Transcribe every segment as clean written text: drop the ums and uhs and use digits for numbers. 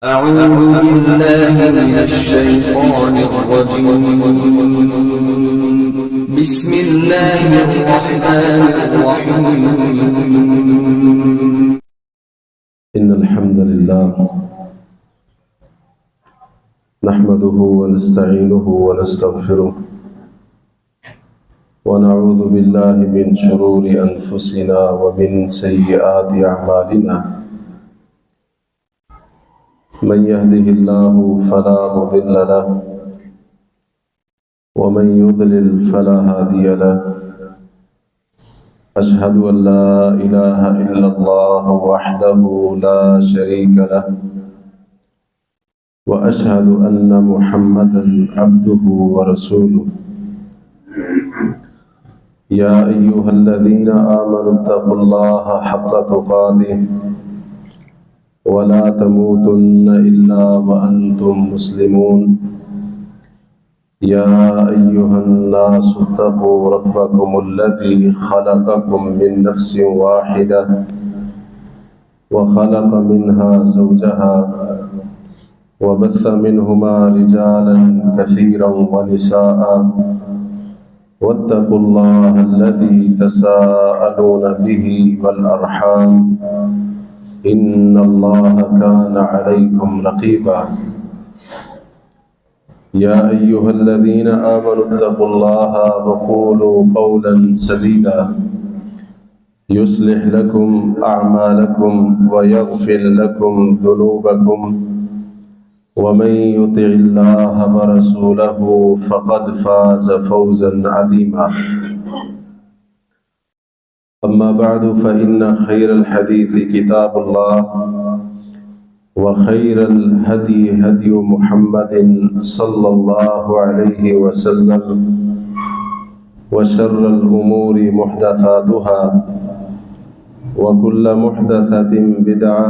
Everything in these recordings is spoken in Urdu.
أعوذ بالله من الشيطان الرجيم. بسم الله الرحمن الرحيم. إن الحمد لله نحمده ونستعينه ونستغفره ونعوذ بالله من شرور أنفسنا ومن سيئات أعمالنا. من يهده الله فلا مضل له ومن يضلل فلا هادي له. أشهد أن لا إله إلا الله وحده لا شريك له وأشهد أن محمدا عبده ورسوله. يا أيها الذين آمنوا اتقوا الله حق تقاته ولا تموتن إلا وأنتم مسلمون. يا أيها الناس اتقوا ربكم الذي خلقكم من نفس واحدة وخلق منها زوجها وبث منهما رجالا كثيرا ونساء. واتقوا الله الذي تساءلون به والأرحام إن الله كان عليكم رقيبا. يا أيها الذين آمنوا اتقوا الله وقولوا قولا سديدا يصلح لكم أعمالكم ويغفر لكم ذنوبكم ومن يطع الله ورسوله فقد فاز فوزا عظيما. أما بعد فإن خير الحديث كتاب الله وخير الهدي هدي محمد صلى الله عليه وسلم وشر الأمور محدثاتها وكل محدثة بدعة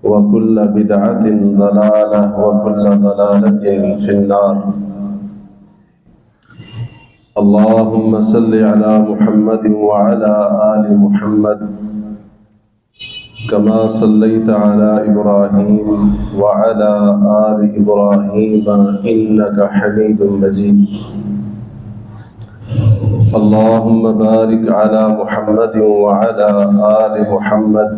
وكل بدعة ضلالة وكل ضلالة في النار. اللهم صل على محمد وعلى آل محمد كما صليت على إبراهيم وعلى آل إبراهيم إنك حميد مجيد. اللهم بارك على محمد وعلى آل محمد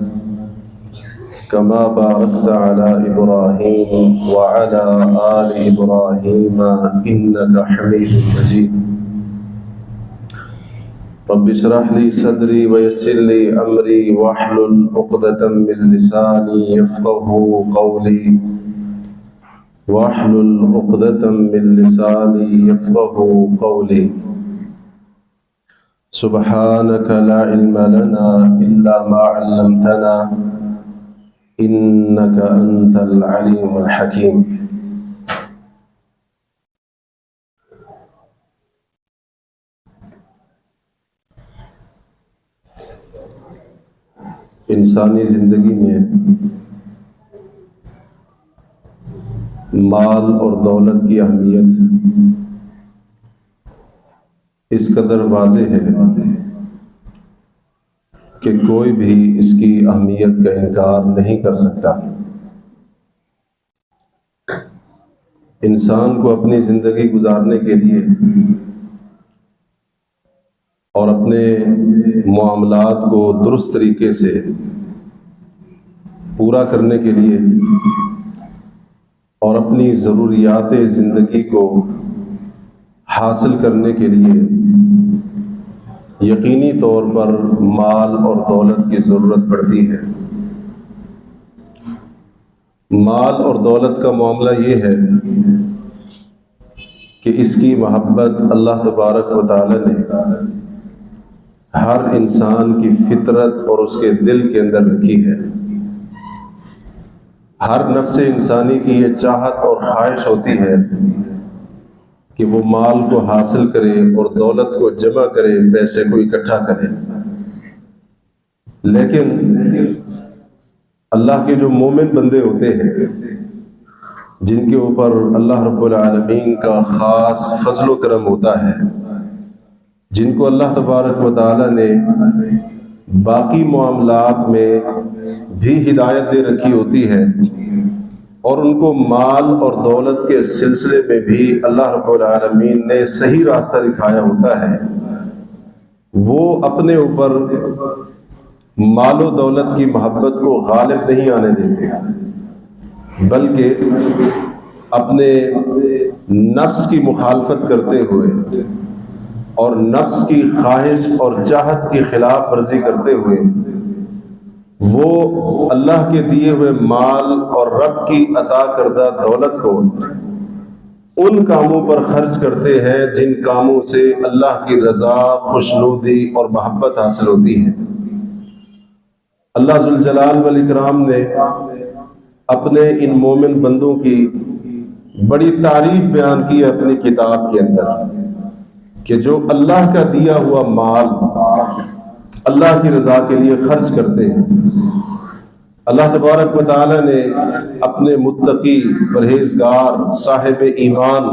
كما باركت على إبراهيم وعلى آل إبراهيم إنك حميد مجيد. رب اشرح لي صدري ويسر لي أمري واحلل عقدة من لساني يفقهوا قولي واحلل عقدة من لساني يفقهوا قولي. سبحانك لا علم لنا إلا ما علمتنا إنك أنت العليم الحكيم. انسانی زندگی میں مال اور دولت کی اہمیت اس قدر واضح ہے کہ کوئی بھی اس کی اہمیت کا انکار نہیں کر سکتا. انسان کو اپنی زندگی گزارنے کے لیے اور اپنے معاملات کو درست طریقے سے پورا کرنے کے لیے اور اپنی ضروریات زندگی کو حاصل کرنے کے لیے یقینی طور پر مال اور دولت کی ضرورت پڑتی ہے. مال اور دولت کا معاملہ یہ ہے کہ اس کی محبت اللہ تبارک و تعالی نے ہر انسان کی فطرت اور اس کے دل کے اندر رکھی ہے. ہر نفس انسانی کی یہ چاہت اور خواہش ہوتی ہے کہ وہ مال کو حاصل کرے اور دولت کو جمع کرے، پیسے کو اکٹھا کرے. لیکن اللہ کے جو مومن بندے ہوتے ہیں جن کے اوپر اللہ رب العالمین کا خاص فضل و کرم ہوتا ہے، جن کو اللہ تبارک و تعالی نے باقی معاملات میں بھی ہدایت دے رکھی ہوتی ہے، اور ان کو مال اور دولت کے سلسلے میں بھی اللہ رب العالمین نے صحیح راستہ دکھایا ہوتا ہے، وہ اپنے اوپر مال و دولت کی محبت کو غالب نہیں آنے دیتے، بلکہ اپنے نفس کی مخالفت کرتے ہوئے اور نفس کی خواہش اور چاہت کی خلاف ورزی کرتے ہوئے وہ اللہ کے دیے ہوئے مال اور رب کی عطا کردہ دولت کو ان کاموں پر خرچ کرتے ہیں جن کاموں سے اللہ کی رضا، خوشنودی اور محبت حاصل ہوتی ہے۔ اللہ ذوالجلال والاکرام نے اپنے ان مومن بندوں کی بڑی تعریف بیان کی ہے اپنی کتاب کے اندر، کہ جو اللہ کا دیا ہوا مال اللہ کی رضا کے لیے خرچ کرتے ہیں، اللہ تبارک و تعالی نے اپنے متقی، پرہیزگار، صاحب ایمان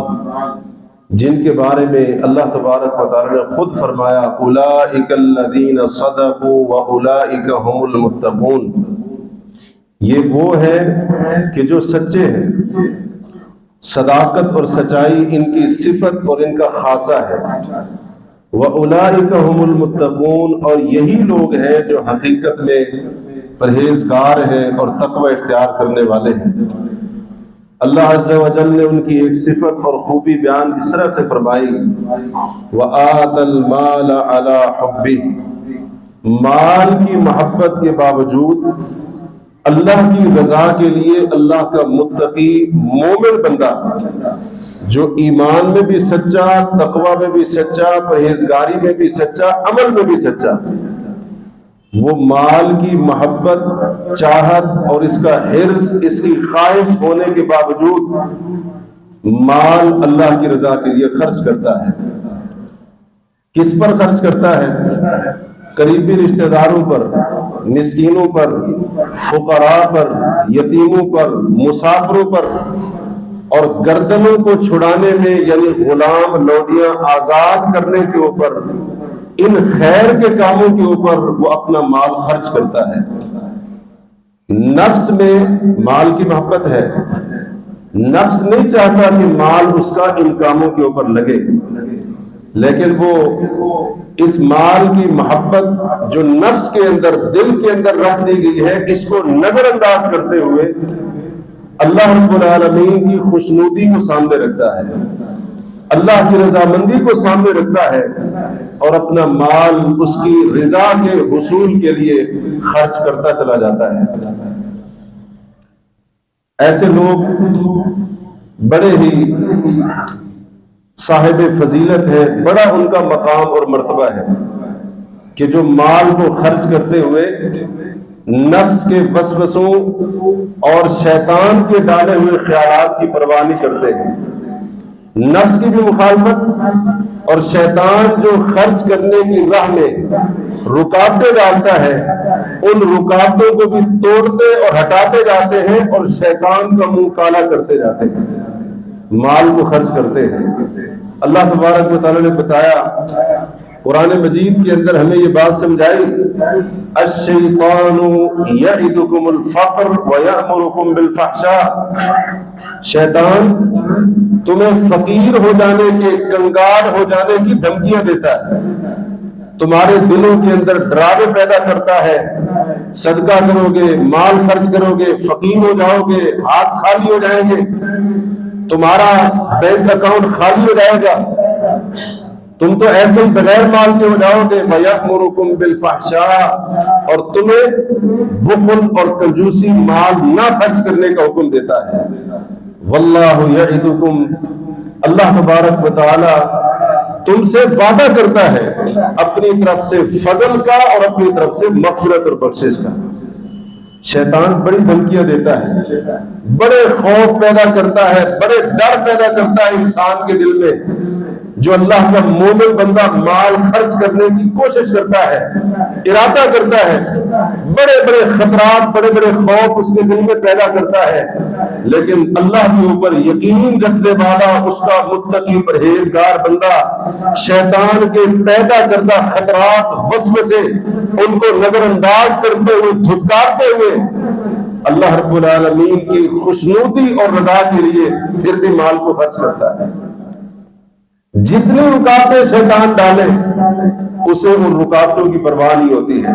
جن کے بارے میں اللہ تبارک و تعالی نے خود فرمایا اولئک الذین صدقوا واولئک هم المتقون، یہ وہ ہے کہ جو سچے ہیں، صداقت اور سچائی ان کی صفت اور ان کا خاصہ ہے، وَأُولَئِكَ هُمُ الْمُتَّقُونَ، اور یہی لوگ ہیں جو حقیقت میں پرہیزگار ہیں اور تقوی اختیار کرنے والے ہیں۔ اللہ عز و جل نے ان کی ایک صفت اور خوبی بیان اس طرح سے فرمائی وَآتَ الْمَالَ عَلَى حُبِّهِ، مال کی محبت کے باوجود اللہ کی رضا کے لیے اللہ کا متقی مومن بندہ جو ایمان میں بھی سچا، تقوی میں بھی سچا، پرہیزگاری میں بھی سچا، عمل میں بھی سچا، وہ مال کی محبت، چاہت اور اس کا حرص، اس کی خواہش ہونے کے باوجود مال اللہ کی رضا کے لیے خرچ کرتا ہے۔ کس پر خرچ کرتا ہے؟ قریبی رشتہ داروں پر، مسکینوں پر، فقراء پر، یتیموں پر، مسافروں پر، اور گردنوں کو چھڑانے میں یعنی غلام لوڈیاں آزاد کرنے کے اوپر، ان خیر کے کاموں کے اوپر وہ اپنا مال خرچ کرتا ہے۔ نفس میں مال کی محبت ہے، نفس نہیں چاہتا کہ مال اس کا ان کاموں کے اوپر لگے، لیکن وہ اس مال کی محبت جو نفس کے اندر، دل کے اندر رکھ دی گئی ہے، اس کو نظر انداز کرتے ہوئے اللہ رب العالمین کی خوشنودی کو سامنے رکھتا ہے، اللہ کی رضامندی کو سامنے رکھتا ہے، اور اپنا مال اس کی رضا کے حصول کے لیے خرچ کرتا چلا جاتا ہے۔ ایسے لوگ بڑے ہی صاحب فضیلت ہے، بڑا ان کا مقام اور مرتبہ ہے کہ جو مال کو خرچ کرتے ہوئے نفس کے وسوسوں اور شیطان کے ڈالے ہوئے خیالات کی پرواہ نہیں کرتے ہیں۔ نفس کی بھی مخالفت اور شیطان جو خرچ کرنے کی راہ میں رکاوٹیں ڈالتا ہے، ان رکاوٹوں کو بھی توڑتے اور ہٹاتے جاتے ہیں اور شیطان کا منہ کالا کرتے جاتے ہیں، مال کو خرچ کرتے ہیں۔ اللہ تبارک و تعالی نے بتایا قرآن مجید کے اندر، ہمیں یہ بات سمجھائی الشیطان یعدکم الفقر ویأمرکم بالفحشاء، شیطان تمہیں فقیر ہو جانے کے، کنگال ہو جانے کی دھمکیاں دیتا ہے، تمہارے دلوں کے اندر ڈراوے پیدا کرتا ہے، صدقہ کرو گے، مال خرچ کرو گے، فقیر ہو جاؤ گے، ہاتھ خالی ہو جائیں گے، تمہارا بینک اکاؤنٹ خالی ہو جائے گا، تم تو ایسے ہی بغیر مال کے ہو جاؤ گے، وَيَأْمُرُكُمْ بِالْفَحْشَاءِ، اور تمہیں بخل اور کنجوسی، مال نہ خرچ کرنے کا حکم دیتا ہے۔ وَاللَّهُ يَعِدُكُمْ، اللہ تبارک و تعالی تم سے وعدہ کرتا ہے اپنی طرف سے فضل کا اور اپنی طرف سے مغفرت اور بخشش کا۔ شیطان بڑی دھمکیاں دیتا ہے، بڑے خوف پیدا کرتا ہے، بڑے ڈر پیدا کرتا ہے انسان کے دل میں۔ جو اللہ کا مومن بندہ مال خرچ کرنے کی کوشش کرتا ہے، ارادہ کرتا ہے، بڑے بڑے خطرات، بڑے بڑے خوف اس کے دل میں پیدا کرتا ہے، لیکن اللہ کے اوپر یقین رکھنے والا، اس کا متقی پرہیزگار بندہ شیطان کے پیدا کردہ خطرات، وسوسے، ان کو نظر انداز کرتے ہوئے، دھتکارتے ہوئے اللہ رب العالمین کی خوشنودی اور رضا کے لیے پھر بھی مال کو خرچ کرتا ہے۔ جتنی رکاوٹیں شیطان ڈالے اسے ان رکاوٹوں کی پرواہ نہیں ہوتی ہے۔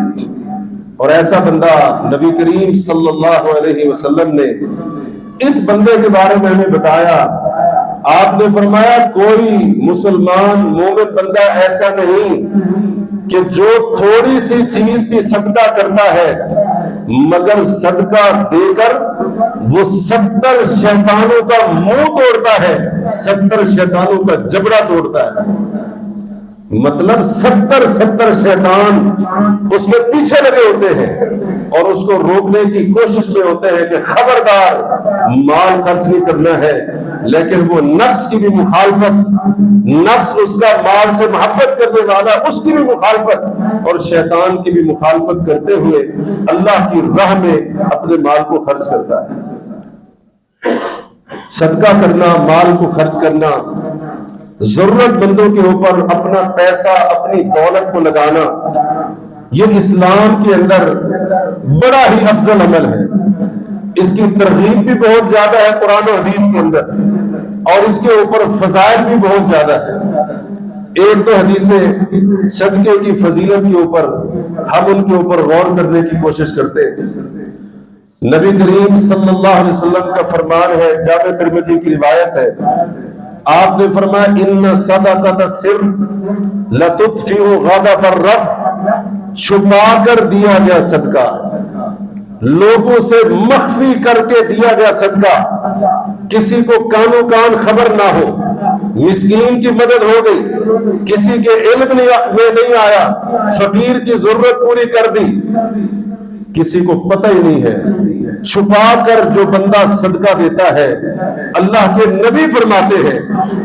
اور ایسا بندہ نبی کریم صلی اللہ علیہ وسلم نے اس بندے کے بارے میں ہمیں بتایا، آپ نے فرمایا کوئی مسلمان مومن بندہ ایسا نہیں کہ جو تھوڑی سی چیز بھی صدقہ کرتا ہے مگر صدقہ دے کر وہ 70 شیطانوں کا منہ توڑتا ہے، 70 شیطانوں کا جبڑا توڑتا ہے۔ مطلب 70 شیطان اس کے پیچھے لگے ہوتے ہیں اور اس کو روکنے کی کوشش میں ہوتے ہیں کہ خبردار مال خرچ نہیں کرنا ہے، لیکن وہ نفس کی بھی مخالفت، نفس اس کا مال سے محبت کرنے والا، اس کی بھی مخالفت اور شیطان کی بھی مخالفت کرتے ہوئے اللہ کی راہ میں اپنے مال کو خرچ کرتا ہے۔ صدقہ کرنا، مال کو خرچ کرنا، ضرورت مندوں کے اوپر اپنا پیسہ، اپنی دولت کو لگانا، یہ اسلام کے اندر بڑا ہی افضل عمل ہے۔ اس کی ترغیب بھی بہت زیادہ ہے قرآن و حدیث کے اندر، اور اس کے اوپر فضائل بھی بہت زیادہ ہے۔ ایک دو حدیثیں صدقے کی فضیلت کے اوپر ہم ان کے اوپر غور کرنے کی کوشش کرتے ہیں۔ نبی کریم صلی اللہ علیہ وسلم کا فرمان ہے، جامع ترمذی کی روایت ہے، آپ نے فرمایا ان صدقۃ السر لتطفئ غضب الرب، چھپا کر دیا گیا صدقہ، لوگوں سے مخفی کر کے دیا گیا صدقہ، کسی کو کانوں کان خبر نہ ہو، مسکین کی مدد ہو گئی، کسی کے علم میں نہیں آیا، فقیر کی ضرورت پوری کر دی، کسی کو پتہ ہی نہیں ہے، چھپا کر جو بندہ صدقہ دیتا ہے، اللہ کے نبی فرماتے ہیں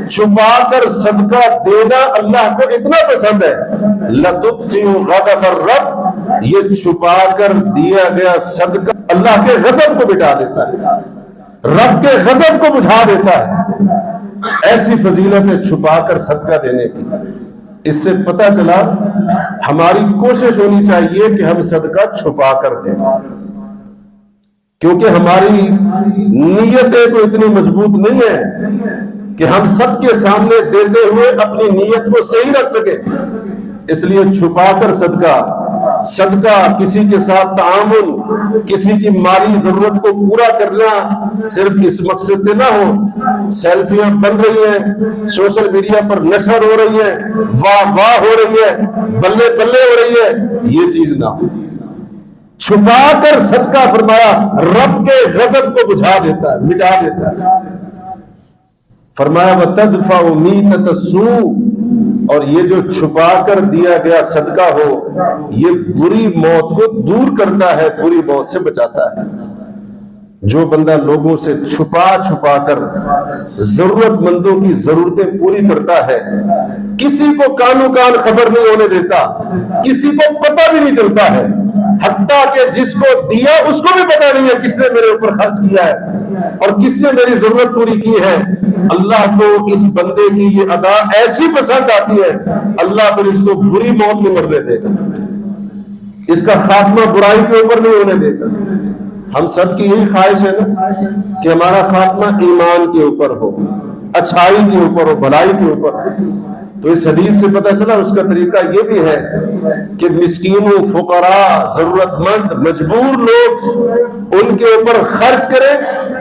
چھپا کر صدقہ دینا اللہ کو اتنا پسند ہے، لتطفئ غضب الرب، یہ چھپا کر دیا گیا صدقہ اللہ کے غضب کو مٹا دیتا ہے، رب کے غضب کو بجھا دیتا ہے۔ ایسی فضیلت ہے چھپا کر صدقہ دینے کی۔ اس سے پتہ چلا ہماری کوشش ہونی چاہیے کہ ہم صدقہ چھپا کر دیں، کیونکہ ہماری نیتیں کو اتنی مضبوط نہیں ہے کہ ہم سب کے سامنے دیتے ہوئے اپنی نیت کو صحیح رکھ سکیں۔ اس لیے چھپا کر صدقہ کسی کے ساتھ تعامل، کسی کی مالی ضرورت کو پورا کرنا صرف اس مقصد سے نہ ہو سیلفیاں بن رہی ہیں، سوشل میڈیا پر نشر ہو رہی ہیں، واہ واہ ہو رہی ہے، بلے بلے ہو رہی ہے، یہ چیز نہ ہو۔ چھپا کر صدقہ فرمایا رب کے غضب کو بجھا دیتا ہے، مٹا دیتا ہے۔ فرمایا وَتَدْفَعُ مِيتَةَ السُّوءِ، اور یہ جو چھپا کر دیا گیا صدقہ ہو یہ بری موت کو دور کرتا ہے، بری موت سے بچاتا ہے۔ جو بندہ لوگوں سے چھپا کر ضرورت مندوں کی ضرورتیں پوری کرتا ہے، کسی کو کانوں کان خبر نہیں ہونے دیتا، کسی کو پتہ بھی نہیں چلتا ہے، حتیٰ کہ جس کو دیا اس کو بھی پتہ نہیں ہے کس نے میرے اوپر خرچ کیا ہے اور کس نے میری ضرورت پوری کی ہے، اللہ کو اس بندے کی یہ ادا ایسی پسند آتی ہے، اللہ پھر اس کو بری موت میں مرنے دے گا، اس کا خاتمہ برائی کے اوپر نہیں ہونے دے گا۔ ہم سب کی یہی خواہش ہے نا کہ ہمارا خاتمہ ایمان کے اوپر ہو، اچھائی کے اوپر ہو، بھلائی کے اوپر ہو۔ تو اس حدیث سے پتہ چلا اس کا طریقہ یہ بھی ہے کہ مسکینوں، فقراء، ضرورت مند، مجبور لوگ ان کے اوپر خرچ کریں،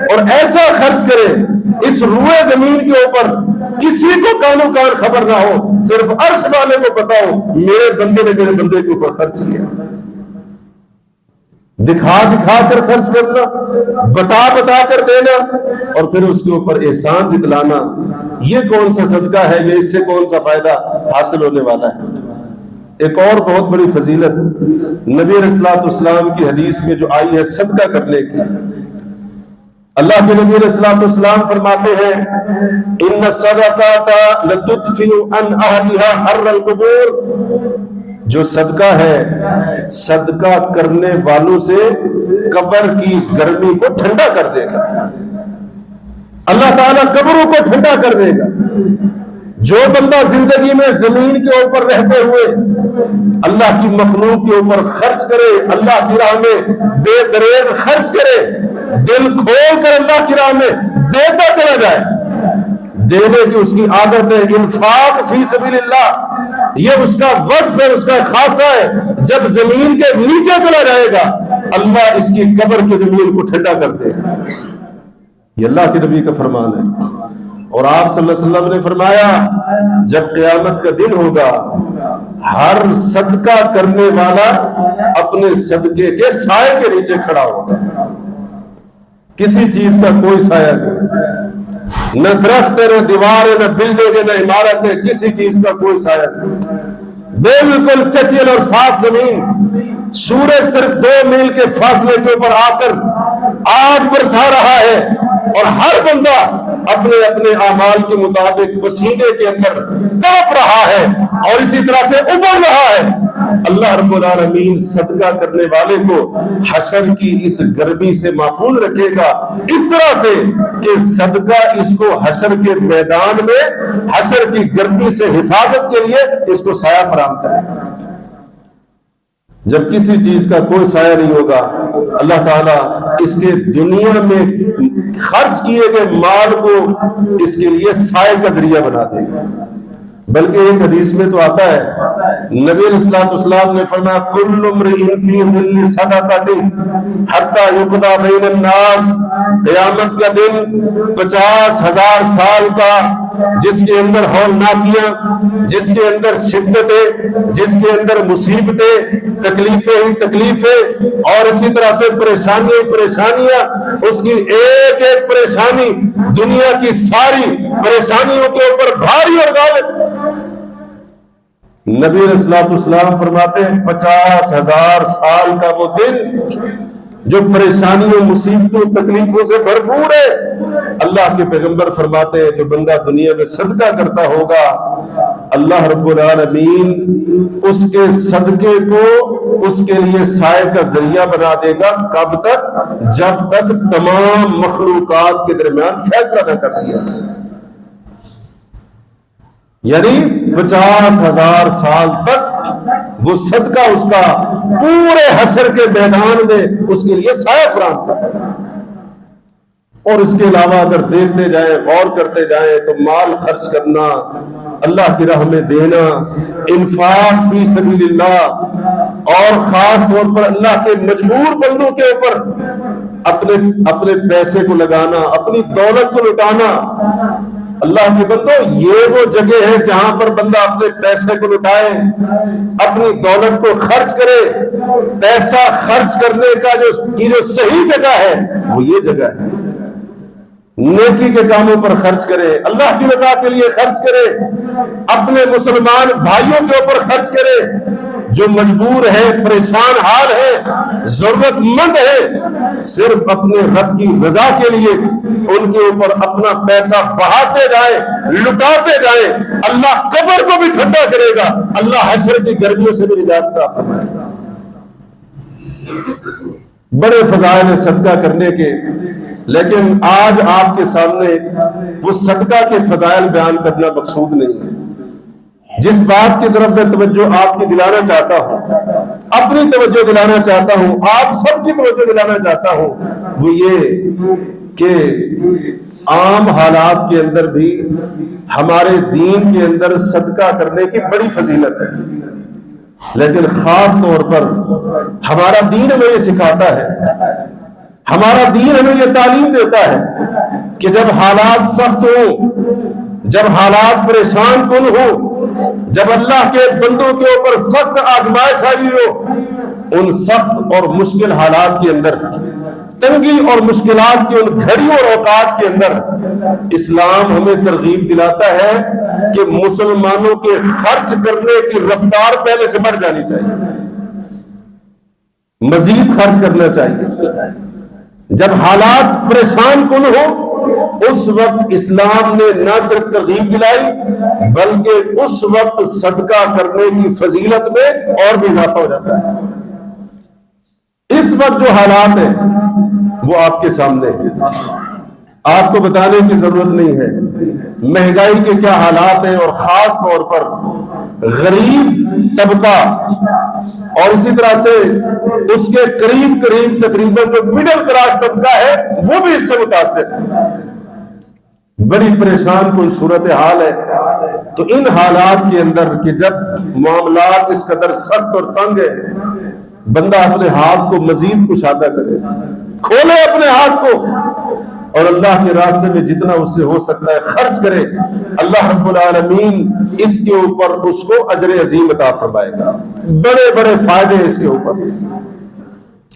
اور ایسا خرچ کریں اس روئے زمین کے اوپر کسی کو کانوں کان خبر نہ ہو، صرف عرش والے کو پتا ہو میرے بندے نے میرے بندے کے اوپر خرچ کیا۔ دکھا کر خرچ کرنا، بتا کر دینا، اور پھر اس کے اوپر احسان جتلانا، یہ کون سا صدقہ ہے؟ یہ اس سے کون سا فائدہ حاصل ہونے والا ہے؟ ایک اور بہت بڑی فضیلت نبی علیہ الصلوۃ والسلام کی حدیث میں جو آئی ہے صدقہ کرنے کی، اللہ کے نبی علیہ الصلوۃ والسلام فرماتے ہیں ان الصدقات لتطفئ عن اهلها حر القبور، جو صدقہ ہے صدقہ کرنے والوں سے قبر کی گرمی کو ٹھنڈا کر دے گا، اللہ تعالیٰ قبروں کو ٹھنڈا کر دے گا۔ جو بندہ زندگی میں زمین کے اوپر رہتے ہوئے اللہ کی مخلوق کے اوپر خرچ کرے، اللہ کی راہ میں بے دریغ خرچ کرے، دل کھول کر اللہ کی راہ میں دیتا چلا جائے، دینے کی اس کی عادت ہے، انفاق فی سبیل اللہ یہ اس کا وصف ہے، اس کا خاصہ ہے، جب زمین کے نیچے چلا جائے گا اللہ اس کی قبر کی زمین کو ٹھنڈا کر دے گا۔ یہ اللہ کے نبی کا فرمان ہے۔ اور آپ صلی اللہ علیہ وسلم نے فرمایا جب قیامت کا دن ہوگا ہر صدقہ کرنے والا اپنے صدقے کے سائے کے نیچے کھڑا ہوگا، کسی چیز کا کوئی سایہ نہیں، نہ درخت ہے، نہ دیوار ہے، نہ بلڈنگ ہے، نہ عمارت ہے، کسی چیز کا کوئی سایہ نہیں، بالکل چٹیل اور صاف زمین، سورج صرف 2 میل کے فاصلے کے اوپر آ کر آگ برسا رہا ہے اور ہر بندہ اپنے اپنے اعمال کے مطابق پسینے کے اندر تڑپ رہا ہے اور اسی طرح سے ابل رہا ہے۔ اللہ رب العالمین صدقہ کرنے والے کو حشر کی اس گرمی سے محفوظ رکھے گا، اس طرح سے کہ صدقہ اس کو حشر کے میدان میں حشر کی گرمی سے حفاظت کے لیے اس کو سایہ فراہم کرے گا۔ جب کسی چیز کا کوئی سایہ نہیں ہوگا اللہ تعالیٰ اس کے دنیا میں خرچ کیے گئے مال کو اس کے لیے سائے کا ذریعہ بنا دے گا۔ بلکہ ایک حدیث میں تو آتا ہے نبی علیہ الصلوۃ والسلام نے فرمایا کل امرئ فی ظل صدقۃ حتی یقضی بین الناس، قیامت کا دن 50,000 سال کا جس کے اندر ہولناکیاں، جس کے اندر شدتیں، جس کے اندر مصیبتیں، تکلیفیں ہی تکلیفیں اور اسی طرح سے پریشانیاں پریشانیاں، اس کی ایک ایک پریشانی دنیا کی ساری پریشانیوں کے اوپر بھاری اور غالب۔ نبی علیہ الصلوۃ والسلام فرماتے ہیں 50,000 سال کا وہ دن جو پریشانیوں مصیبتوں تکلیفوں سے بھرپور ہے، اللہ کے پیغمبر فرماتے ہیں جو بندہ دنیا میں صدقہ کرتا ہوگا اللہ رب العالمین اس کے صدقے کو اس کے لیے سائے کا ذریعہ بنا دے گا۔ کب تک؟ جب تک تمام مخلوقات کے درمیان فیصلہ نہ کر دیا، یعنی 50,000 سال تک وہ صدقہ اس کا پورے حشر کے میدان میں اس کے لیے سایہ فراہم کرتا ہے۔ اور اس کے علاوہ اگر دیکھتے جائیں غور کرتے جائیں تو مال خرچ کرنا، اللہ کی راہ میں دینا، انفاق فی سبیل اللہ اور خاص طور پر اللہ کے مجبور بندوں کے اوپر اپنے پیسے کو لگانا، اپنی دولت کو لٹانا، اللہ کے بندو یہ وہ جگہ ہے جہاں پر بندہ اپنے پیسے کو لٹائے، اپنی دولت کو خرچ کرے۔ پیسہ خرچ کرنے کا جو صحیح جگہ ہے وہ یہ جگہ ہے، نیکی کے کاموں پر خرچ کرے، اللہ کی رضا کے لیے خرچ کرے، اپنے مسلمان بھائیوں کے اوپر خرچ کرے جو مجبور ہے، پریشان حال ہے، ضرورت مند ہے، صرف اپنے رب کی رضا کے لیے ان کے اوپر اپنا پیسہ بہاتے جائیں، لٹاتے جائیں، اللہ قبر کو بھی ٹھنڈا کرے گا، اللہ حشر کی گرمیوں سے بھی نجات عطا فرمائے گا۔ بڑے فضائل ہیں صدقہ کرنے کے، لیکن آج آپ کے سامنے وہ صدقہ کے فضائل بیان کرنا مقصود نہیں ہے۔ جس بات کی طرف میں توجہ آپ کی دلانا چاہتا ہوں، اپنی توجہ دلانا چاہتا ہوں، آپ سب کی توجہ دلانا چاہتا ہوں، وہ یہ کہ عام حالات کے اندر بھی ہمارے دین کے اندر صدقہ کرنے کی بڑی فضیلت ہے، لیکن خاص طور پر ہمارا دین ہمیں یہ سکھاتا ہے، ہمارا دین ہمیں یہ تعلیم دیتا ہے کہ جب حالات سخت ہوں، جب حالات پریشان کن ہوں، جب اللہ کے بندوں کے اوپر سخت آزمائش آئی ہو، ان سخت اور مشکل حالات کے اندر، تنگی اور مشکلات کی ان گھڑیوں اور اوقات کے اندر اسلام ہمیں ترغیب دلاتا ہے کہ مسلمانوں کے خرچ کرنے کی رفتار پہلے سے بڑھ جانی چاہیے، مزید خرچ کرنا چاہیے۔ جب حالات پریشان کن ہو اس وقت اسلام نے نہ صرف ترغیب دلائی بلکہ اس وقت صدقہ کرنے کی فضیلت میں اور بھی اضافہ ہو جاتا ہے۔ اس وقت جو حالات ہیں وہ آپ کے سامنے ہیں، آپ کو بتانے کی ضرورت نہیں ہے۔ مہنگائی کے کیا حالات ہیں، اور خاص طور پر غریب طبقہ اور اسی طرح سے اس کے قریب تقریباً جو مڈل کلاس طبقہ ہے وہ بھی اس سے متاثر ہے، بڑی پریشان کوئی صورتحال ہے۔ تو ان حالات کے اندر کہ جب معاملات اس قدر سخت اور تنگ ہے، بندہ اپنے ہاتھ کو مزید کشادہ کرے، کھولے اپنے ہاتھ کو اور اللہ کے راستے میں جتنا اس سے ہو سکتا ہے خرچ کرے، اللہ رب العالمین اس کے اوپر اس کو اجر عظیم عطا فرمائے گا، بڑے بڑے فائدے اس کے اوپر۔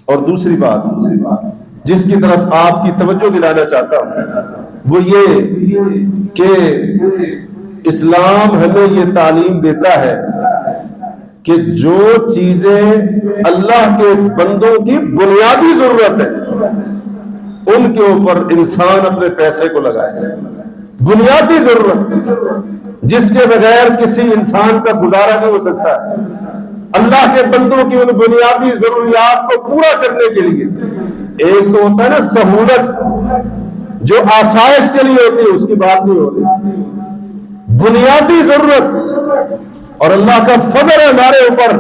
اور دوسری بات جس کی طرف آپ کی توجہ دلانا چاہتا ہوں وہ یہ کہ اسلام ہمیں یہ تعلیم دیتا ہے کہ جو چیزیں اللہ کے بندوں کی بنیادی ضرورت ہے ان کے اوپر انسان اپنے پیسے کو لگائے، بنیادی ضرورت جس کے بغیر کسی انسان کا گزارا نہیں ہو سکتا ہے، اللہ کے بندوں کی ان بنیادی ضروریات کو پورا کرنے کے لیے ایک تو ہوتا ہے نا سہولت جو آسائش کے لیے ہوتی ہے، اس کی بات نہیں ہو رہی، بنیادی ضرورت۔ اور اللہ کا فضل ہے ہمارے اوپر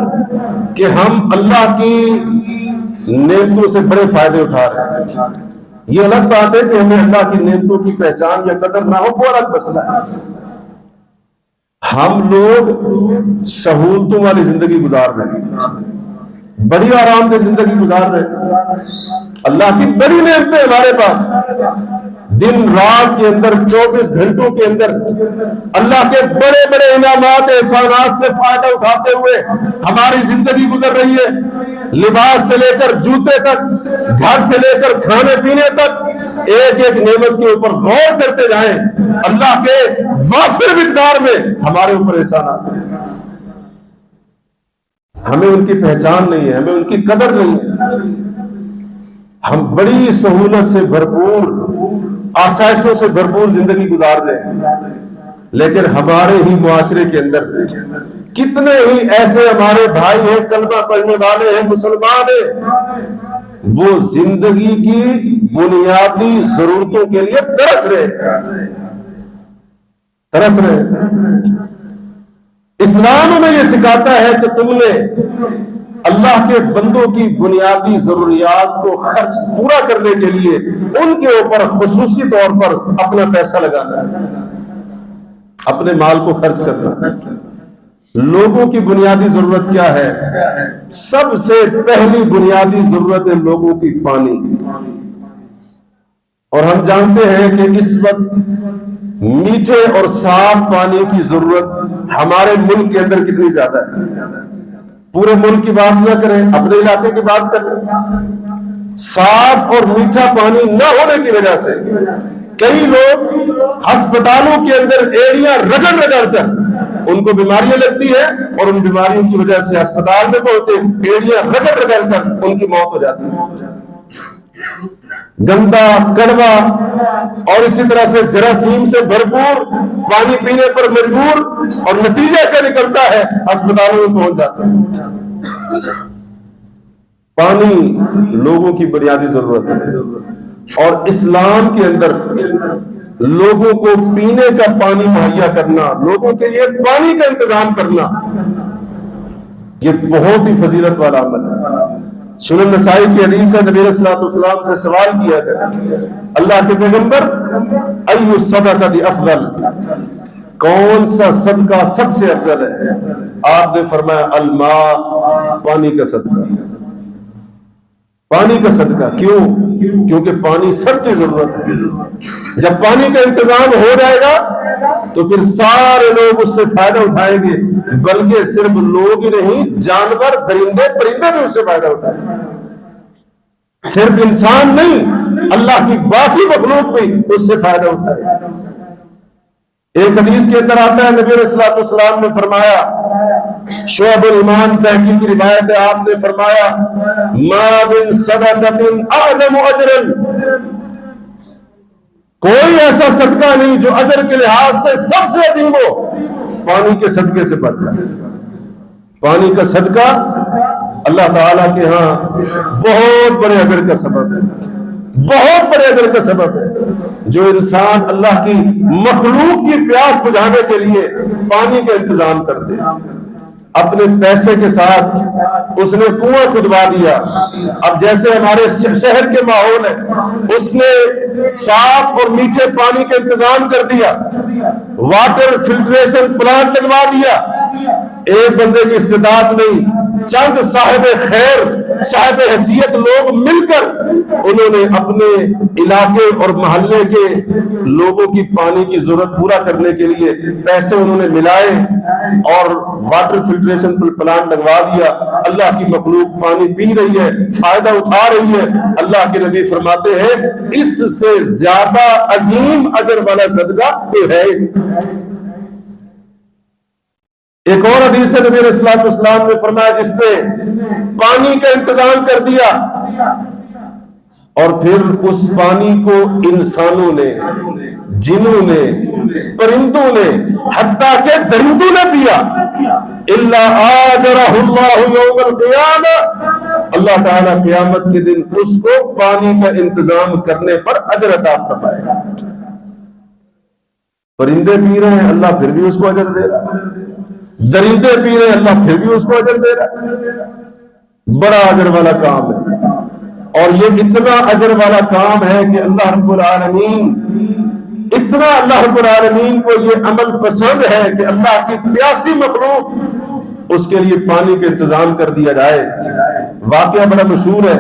کہ ہم اللہ کی نعمتوں سے بڑے فائدے اٹھا رہے ہیں۔ یہ الگ بات ہے کہ ہمیں اللہ کی نعمتوں کی پہچان یا قدر نہ ہو، وہ الگ مسئلہ ہے۔ ہم لوگ سہولتوں والی زندگی گزار رہے ہیں، بڑی آرام دہ زندگی گزار رہے ہیں، اللہ کی بڑی نعمتیں ہمارے پاس، دن رات کے اندر 24 گھنٹوں کے اندر اللہ کے بڑے بڑے انعامات احسانات سے فائدہ اٹھاتے ہوئے ہماری زندگی گزر رہی ہے، لباس سے لے کر جوتے تک، گھر سے لے کر کھانے پینے تک، ایک ایک نعمت کے اوپر غور کرتے جائیں، اللہ کے وافر مقدار میں ہمارے اوپر احسانات ہیں، ہمیں ان کی پہچان نہیں ہے، ہمیں ان کی قدر نہیں ہے۔ ہم بڑی سہولت سے بھرپور، آسائشوں سے بھرپور زندگی گزار رہے ہیں، لیکن ہمارے ہی معاشرے کے اندر کتنے ہی ایسے ہمارے بھائی ہیں، کلمہ پڑھنے والے ہیں، مسلمان ہیں، وہ زندگی کی بنیادی ضرورتوں کے لیے ترس رہے ہیں۔ اسلام ہمیں یہ سکھاتا ہے کہ تم نے اللہ کے بندوں کی بنیادی ضروریات کو خرچ پورا کرنے کے لیے ان کے اوپر خصوصی طور پر اپنا پیسہ لگانا ہے، اپنے مال کو خرچ کرنا ہے۔ لوگوں کی بنیادی ضرورت کیا ہے؟ سب سے پہلی بنیادی ضرورت ہے لوگوں کی پانی، اور ہم جانتے ہیں کہ اس وقت میٹھے اور صاف پانی کی ضرورت ہمارے ملک کے اندر کتنی زیادہ ہے۔ پورے ملک کی بات نہ کریں، اپنے علاقے کی بات کریں، صاف اور میٹھا پانی نہ ہونے کی وجہ سے کئی لوگ ہسپتالوں کے اندر ایڑیاں رگڑ کر ان کو بیماریاں لگتی ہیں، اور ان بیماریوں کی وجہ سے اسپتال میں پہنچے ایڑیاں رگڑ کر ان کی موت ہو جاتی ہے۔ گندا، کڑوا اور اسی طرح سے جراثیم سے بھرپور پانی پینے پر مجبور، اور نتیجہ کیا نکلتا ہے؟ اسپتالوں میں پہنچ جاتے ہیں۔ پانی لوگوں کی بنیادی ضرورت ہے، اور اسلام کے اندر لوگوں کو پینے کا پانی مہیا کرنا، لوگوں کے لیے پانی کا انتظام کرنا، یہ بہت ہی فضیلت والا عمل ہے۔ سنن نسائی کی حدیث ہے، نبی صلی اللہ علیہ وسلم سے سوال کیا گیا، اللہ کے پیغمبر ایو الصدقۃ افضل، کون سا صدقہ سب سے افضل ہے؟ آپ نے فرمایا الماء، پانی کا صدقہ، پانی کا صدقہ۔ کیوں؟ کیونکہ پانی سب کی ضرورت ہے۔ جب پانی کا انتظام ہو جائے گا تو پھر سارے لوگ اس سے فائدہ اٹھائیں گے، بلکہ صرف لوگ ہی نہیں، جانور، درندے، پرندے بھی اس سے فائدہ اٹھائیں گے، صرف انسان نہیں، اللہ کی باقی مخلوق بھی اس سے فائدہ اٹھائے گا۔ ایک حدیث کے اندر آتا ہے، نبی صلی اللہ علیہ وسلم نے فرمایا، شعب الایمان بہقی کی روایت ہے، آپ نے فرمایا ما من صدقۃ اعظم اجرا، کوئی ایسا صدقہ نہیں جو اجر کے لحاظ سے سب سے عظیم ہو پانی کے صدقے سے بڑھ کر۔ پانی کا صدقہ اللہ تعالیٰ کے ہاں بہت بڑے اجر کا سبب ہے، بہت بڑے اجر کا سبب ہے۔ جو انسان اللہ کی مخلوق کی پیاس بجھانے کے لیے پانی کا انتظام کرتے ہیں، اپنے پیسے کے ساتھ اس نے کنواں کھدوا دیا۔ اب جیسے ہمارے شہر کے ماحول ہے، اس نے صاف اور میٹھے پانی کا انتظام کر دیا، واٹر فلٹریشن پلانٹ لگوا دیا۔ ایک بندے کی استطاعت نہیں، چند صاحب خیر، صاحب حیثیت لوگ مل کر انہوں نے اپنے علاقے اور محلے کے لوگوں کی پانی کی ضرورت پورا کرنے کے لیے پیسے انہوں نے ملائے اور واٹر فلٹریشن پلانٹ لگوا دیا۔ اللہ کی مخلوق پانی پی رہی ہے، فائدہ اٹھا رہی ہے۔ اللہ کے نبی فرماتے ہیں اس سے زیادہ عظیم اجر والا صدقہ کوئی ہے۔ ایک اور حدیث سے نبی علیہ الصلوۃ والسلام نے فرمایا جس نے پانی کا انتظام کر دیا اور پھر اس پانی کو انسانوں نے، جنوں نے، پرندوں نے، حتیٰ کہ درندوں نے پیا، الا آجرہ اللہ یوم القیامہ، اللہ تعالیٰ قیامت کے دن اس کو پانی کا انتظام کرنے پر اجر عطا فرمائے گا۔ پرندے پی رہے ہیں، اللہ پھر بھی اس کو اجر دے رہا ہے، درندے پی رہے ہیں، اللہ پھر بھی اس کو اجر دے رہا ہے۔ بڑا اجر والا کام ہے، اور یہ اتنا اجر والا کام ہے کہ اللہ رب العالمین، اتنا اللہ رب العالمین کو یہ عمل پسند ہے کہ اللہ کی پیاسی مخلوق اس کے لیے پانی کا انتظام کر دیا جائے۔ واقعہ بڑا مشہور ہے،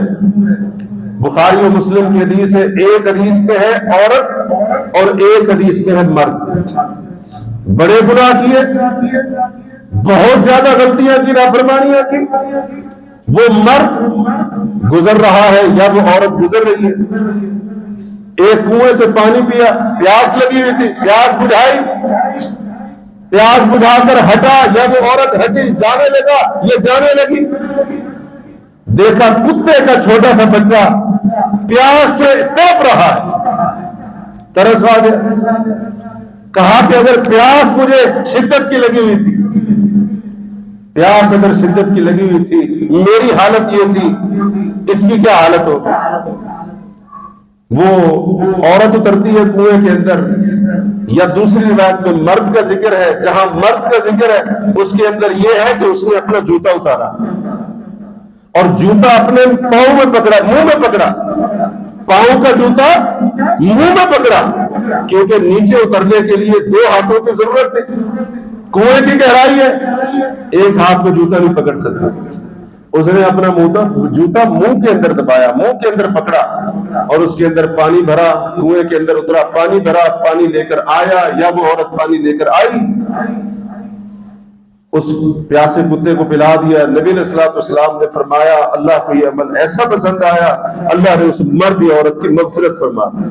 بخاری و مسلم کی حدیث ہے، ایک حدیث میں ہے عورت اور ایک حدیث میں ہے مرد۔ بڑے گناہ کیے، بہت زیادہ غلطیاں کی، نافرمانیاں کی، وہ مرد گزر رہا ہے یا وہ عورت گزر رہی ہے، ایک کنویں سے پانی پیا، پیاس لگی ہوئی تھی، پیاس بجھائی، پیاس بجھا کر ہٹا، یا وہ عورت ہٹی، جانے لگا، یہ جانے لگی، دیکھا کتے کا چھوٹا سا بچہ پیاس سے تڑپ رہا ہے، ترس آ گیا، کہا کہ اگر پیاس مجھے شدت کی لگی ہوئی تھی، پیاس اگر شدت کی لگی ہوئی تھی، میری حالت یہ تھی، اس کی کیا حالت ہوگی؟ وہ عورت اترتی ہے کنویں کے اندر، یا دوسری روایت میں مرد کا ذکر ہے، جہاں مرد کا ذکر ہے اس کے اندر یہ ہے کہ اس نے اپنا جوتا اتارا اور جوتا اپنے پاؤں میں پکڑا، منہ میں پکڑا، پاؤں کا جوتا منہ میں پکڑا، کیونکہ نیچے اترنے کے لیے دو ہاتھوں کی ضرورت تھی، کنویں کی گہرائی ہے، ایک ہاتھ میں جوتا نہیں پکڑ سکتا، اس نے اپنا جوتا منہ کے اندر دبایا، منہ کے اندر پکڑا اور اس کے اندر پانی بھرا، کنویں کے اندر اترا، پانی بھرا، پانی لے کر آیا، یا وہ عورت پانی لے کر آئی، اس پیاسے کتے کو پلا دیا۔ نبی علیہ الصلوۃ والسلام نے فرمایا اللہ کو یہ عمل ایسا پسند آیا، اللہ نے اس مرد یا عورت کی مغفرت فرما دی۔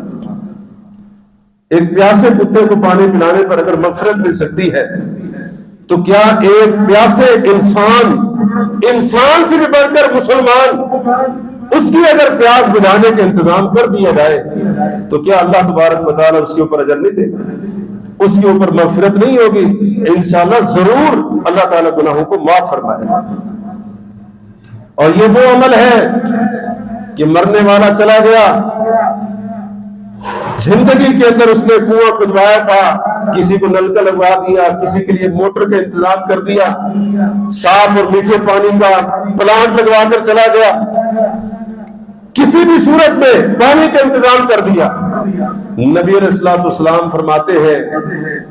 ایک پیاسے کتے کو پانی پلانے پر اگر مغفرت مل سکتی ہے تو کیا ایک پیاسے انسان سے بھی بڑھ کر مسلمان، اس کی اگر پیاس بجھانے کا انتظام کر دیا جائے تو کیا اللہ تبارک و تعالیٰ اس کے اوپر اجر نہیں دے گا؟ اس کے اوپر مغفرت نہیں ہوگی؟ انشاءاللہ ضرور اللہ تعالیٰ گناہوں کو معاف فرمائے گا۔ اور یہ وہ عمل ہے کہ مرنے والا چلا گیا، زندگی کے اندر اس نے کنواں کھدوایا تھا، کسی کو نلکا لگوا دیا، کسی کے لیے موٹر کا انتظام کر دیا، صاف اور میٹھے پانی کا پلانٹ لگوا کر چلا گیا، کسی بھی صورت میں پانی کا انتظام کر دیا۔ نبی علیہ الصلوۃ والسلام فرماتے ہیں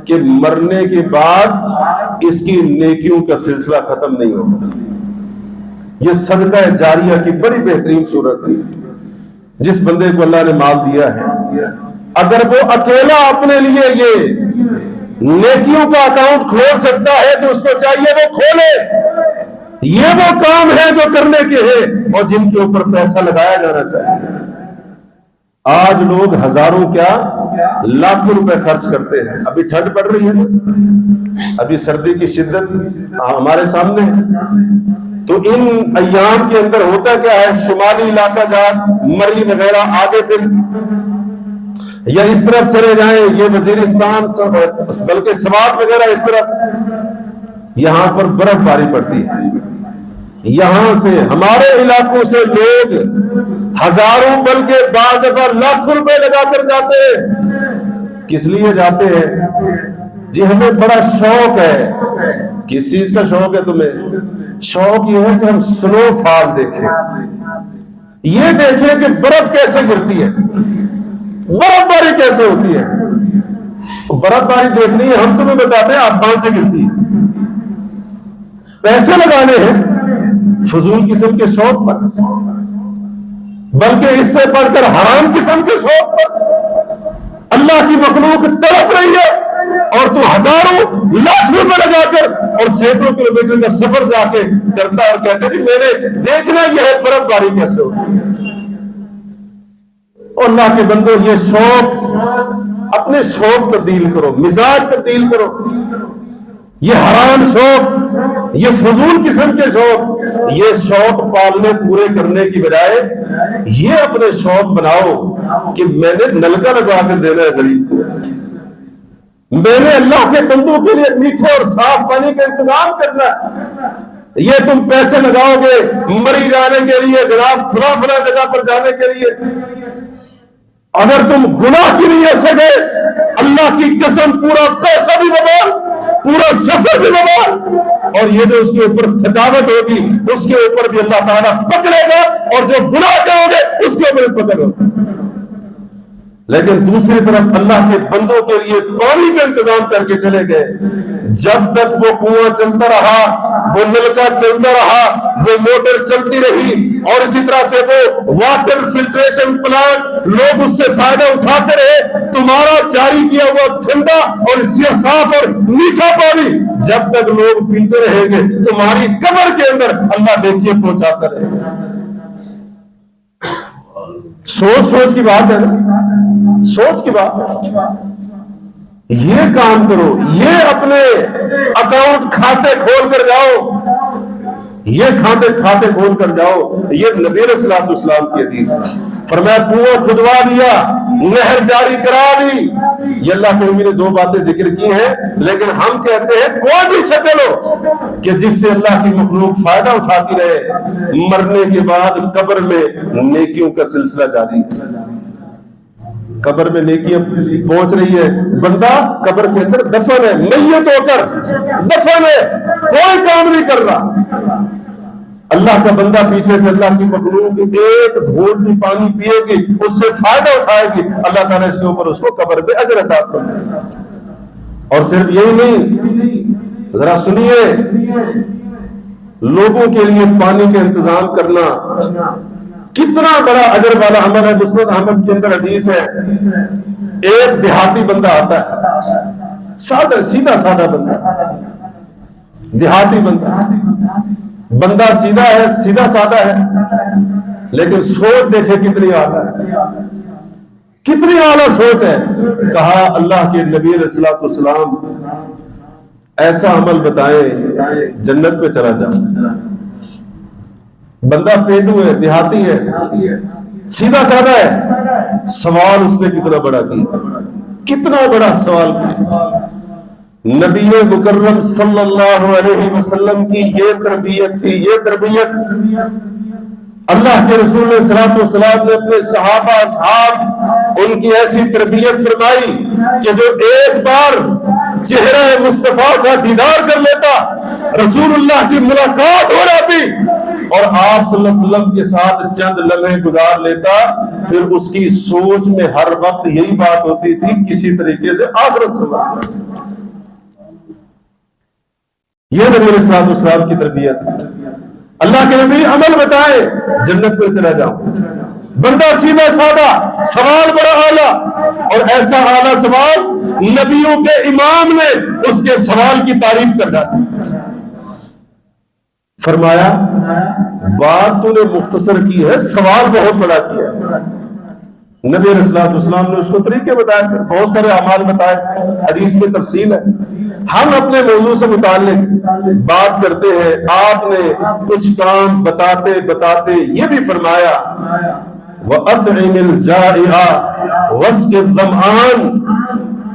کہ مرنے کے بعد اس کی نیکیوں کا سلسلہ ختم نہیں ہوگا۔ یہ صدقہ جاریہ کی بڑی بہترین صورت ہے۔ جس بندے کو اللہ نے مال دیا ہے، اگر وہ اکیلا اپنے لیے یہ نیکیوں کا اکاؤنٹ کھول سکتا ہے تو اس کو چاہیے وہ کھولے۔ یہ وہ کام ہے جو کرنے کے ہیں اور جن کے اوپر پیسہ لگایا جانا چاہیے۔ آج لوگ ہزاروں کیا لاکھوں روپے خرچ کرتے ہیں۔ ابھی ٹھنڈ پڑ رہی ہے، ابھی سردی کی شدت ہمارے سامنے ہے، تو ان ایام کے اندر ہوتا کیا ہے، شمالی علاقہ جات مری وغیرہ آگے پھر یا اس طرف چلے جائیں، یہ وزیرستان بلکہ سوات وغیرہ اس طرف، یہاں پر برف باری پڑتی ہے۔ یہاں سے ہمارے علاقوں سے لوگ ہزاروں بلکہ بعض دفعہ لاکھوں روپے لگا کر جاتے ہیں۔ کس لیے جاتے ہیں؟ جی ہمیں بڑا شوق ہے۔ کس چیز کا شوق ہے تمہیں؟ شوق یہ ہے کہ ہم سنو فال دیکھیں، یہ دیکھیں کہ برف کیسے گرتی ہے، برف باری کیسے ہوتی ہے۔ برف باری دیکھنی ہے، ہم تمہیں بتاتے ہیں آسمان سے گرتی ہے۔ پیسے لگانے ہیں فضول قسم کے شوق پر، بلکہ اس سے بڑھ کر حرام قسم کے شوق پر۔ اللہ کی مخلوق تڑپ رہی ہے اور تو ہزاروں لاکھ روپے لگا کر اور سینکڑوں کلومیٹر کا سفر جا کے کرتا ہے اور کہتے ہیں میں نے دیکھنا یہ ہے برف باری کیسے ہوتی ہے۔ اور اللہ کے بندو، یہ شوق، اپنے شوق تبدیل کرو، مزاج تبدیل کرو۔ یہ حرام شوق، یہ فضول قسم کے شوق، یہ شوق پالنے پورے کرنے کی بجائے یہ اپنے شوق بناؤ کہ میں نے نلکا لگا کر دینا ہے غریب کو، میں نے اللہ کے بندوں کے لیے میٹھے اور صاف پانی کا انتظام کرنا ہے۔ یہ تم پیسے لگاؤ گے مری جانے کے لیے، جناب فلاں فلاں جگہ پر جانے کے لیے، اگر تم گناہ کی نیت سے گئے اللہ کی قسم پورا پیسہ بھی ببال، پورا سفر بھی ببال، اور یہ جو اس کے اوپر تھکاوٹ ہوگی اس کے اوپر بھی اللہ تعالیٰ پکڑے گا، اور جو گناہ کرو گے اس کے اوپر پکڑ ہوگا۔ لیکن دوسری طرف اللہ کے بندوں کے لیے پانی کا انتظام کر کے چلے گئے۔ جب تک وہ کنواں چلتا رہا، وہ نلکا چلتا رہا، وہ موٹر چلتی رہی، اور اسی طرح سے وہ واٹر فلٹریشن پلانٹ لوگ اس سے فائدہ اٹھاتے رہے، تمہارا جاری کیا ہوا ٹھنڈا اور صاف اور میٹھا پانی جب تک لوگ پیتے رہیں گے، تمہاری قبر کے اندر اللہ نیکیاں پہنچاتا رہے گا۔ سوچ کی بات ہے نا، سوچ کی بات ہے۔ یہ کام کرو، یہ اپنے اکاؤنٹ کھاتے کھول کر جاؤ، یہ کھاتے کھول کر جاؤ۔ یہ نبی علیہ الصلوۃ والسلام کی حدیث ہے، فرمایا کنواں کھدوا دیا، نہر جاری کرا دی۔ یہ اللہ کے نبی نے دو باتیں ذکر کی ہیں، لیکن ہم کہتے ہیں کوئی بھی شکل ہو کہ جس سے اللہ کی مخلوق فائدہ اٹھاتی رہے، مرنے کے بعد قبر میں نیکیوں کا سلسلہ جاری ہے۔ قبر میں نیکیاں پہنچ رہی ہے، بندہ قبر کے اندر دفن ہے، میت ہو کر دفن ہے، کوئی کام نہیں کر رہا۔ اللہ کا بندہ پیچھے سے اللہ کی مخلوق ایک گھونٹ بھی پانی پیے گی، اس سے فائدہ اٹھائے گی، اللہ تعالیٰ اس کے اوپر اس کو قبر میں اجر عطا فرمائے گا۔ اور صرف یہی نہیں، ذرا سنیے، لوگوں کے لیے پانی کا انتظام کرنا کتنا بڑا اجر والا عمل ہے۔ مسند احمد کے اندر حدیث ہے، ایک دیہاتی بندہ آتا ہے، سادہ سیدھا سادہ بندہ، دیہاتی بندہ سیدھا ہے، سیدھا سادہ ہے، لیکن سوچ دیکھے کتنی اعلیٰ ہے، کتنی اعلیٰ سوچ ہے۔ کہا اللہ کے نبی علیہ الصلوۃ والسلام ایسا عمل بتائیں جنت پہ چلا جاؤ۔ بندہ پینڈو ہے، دیہاتی ہے، سیدھا سادہ ہے، سوال اس نے کتنا بڑا کیا، کتنا بڑا سوال کیا۔ نبی مکرم صلی اللہ علیہ وسلم کی یہ تربیت تھی، یہ تربیت اللہ کے رسول صلی اللہ علیہ وسلم نے اپنے صحابہ اصحاب ان کی ایسی تربیت فرمائی کہ جو ایک بار چہرہ مصطفیٰ کا دیدار کر لیتا، رسول اللہ کی ملاقات ہو جاتی اور آپ صلی اللہ علیہ وسلم کے ساتھ چند لمحے گزار لیتا، پھر اس کی سوچ میں ہر وقت یہی بات ہوتی تھی کسی طریقے سے آخرت سمجھ۔ یہ نبی علیہ الصلوۃ والسلام کی تربیت ہے۔ اللہ کے نبی عمل بتائے جنت پر چلا جاؤ، بندہ سیدھا سادہ، سوال بڑا اعلیٰ، اور ایسا اعلیٰ سوال نبیوں کے امام نے اس کے سوال کی تعریف کر ڈالی۔ فرمایا بات تو نے مختصر کی ہے، سوال بہت بڑا کیا۔ نبی علیہ الصلوۃ والسلام نے اس کو طریقے بتائے، پھر بہت سارے اعمال بتائے، حدیث میں تفصیل ہے۔ ہم اپنے موضوع سے متعلق بات کرتے ہیں، آپ نے کچھ کام بتاتے بتاتے یہ بھی فرمایا وَأَطْعِمِ الْجَائِعَ وَاسْقِ الظَّمْآنَ،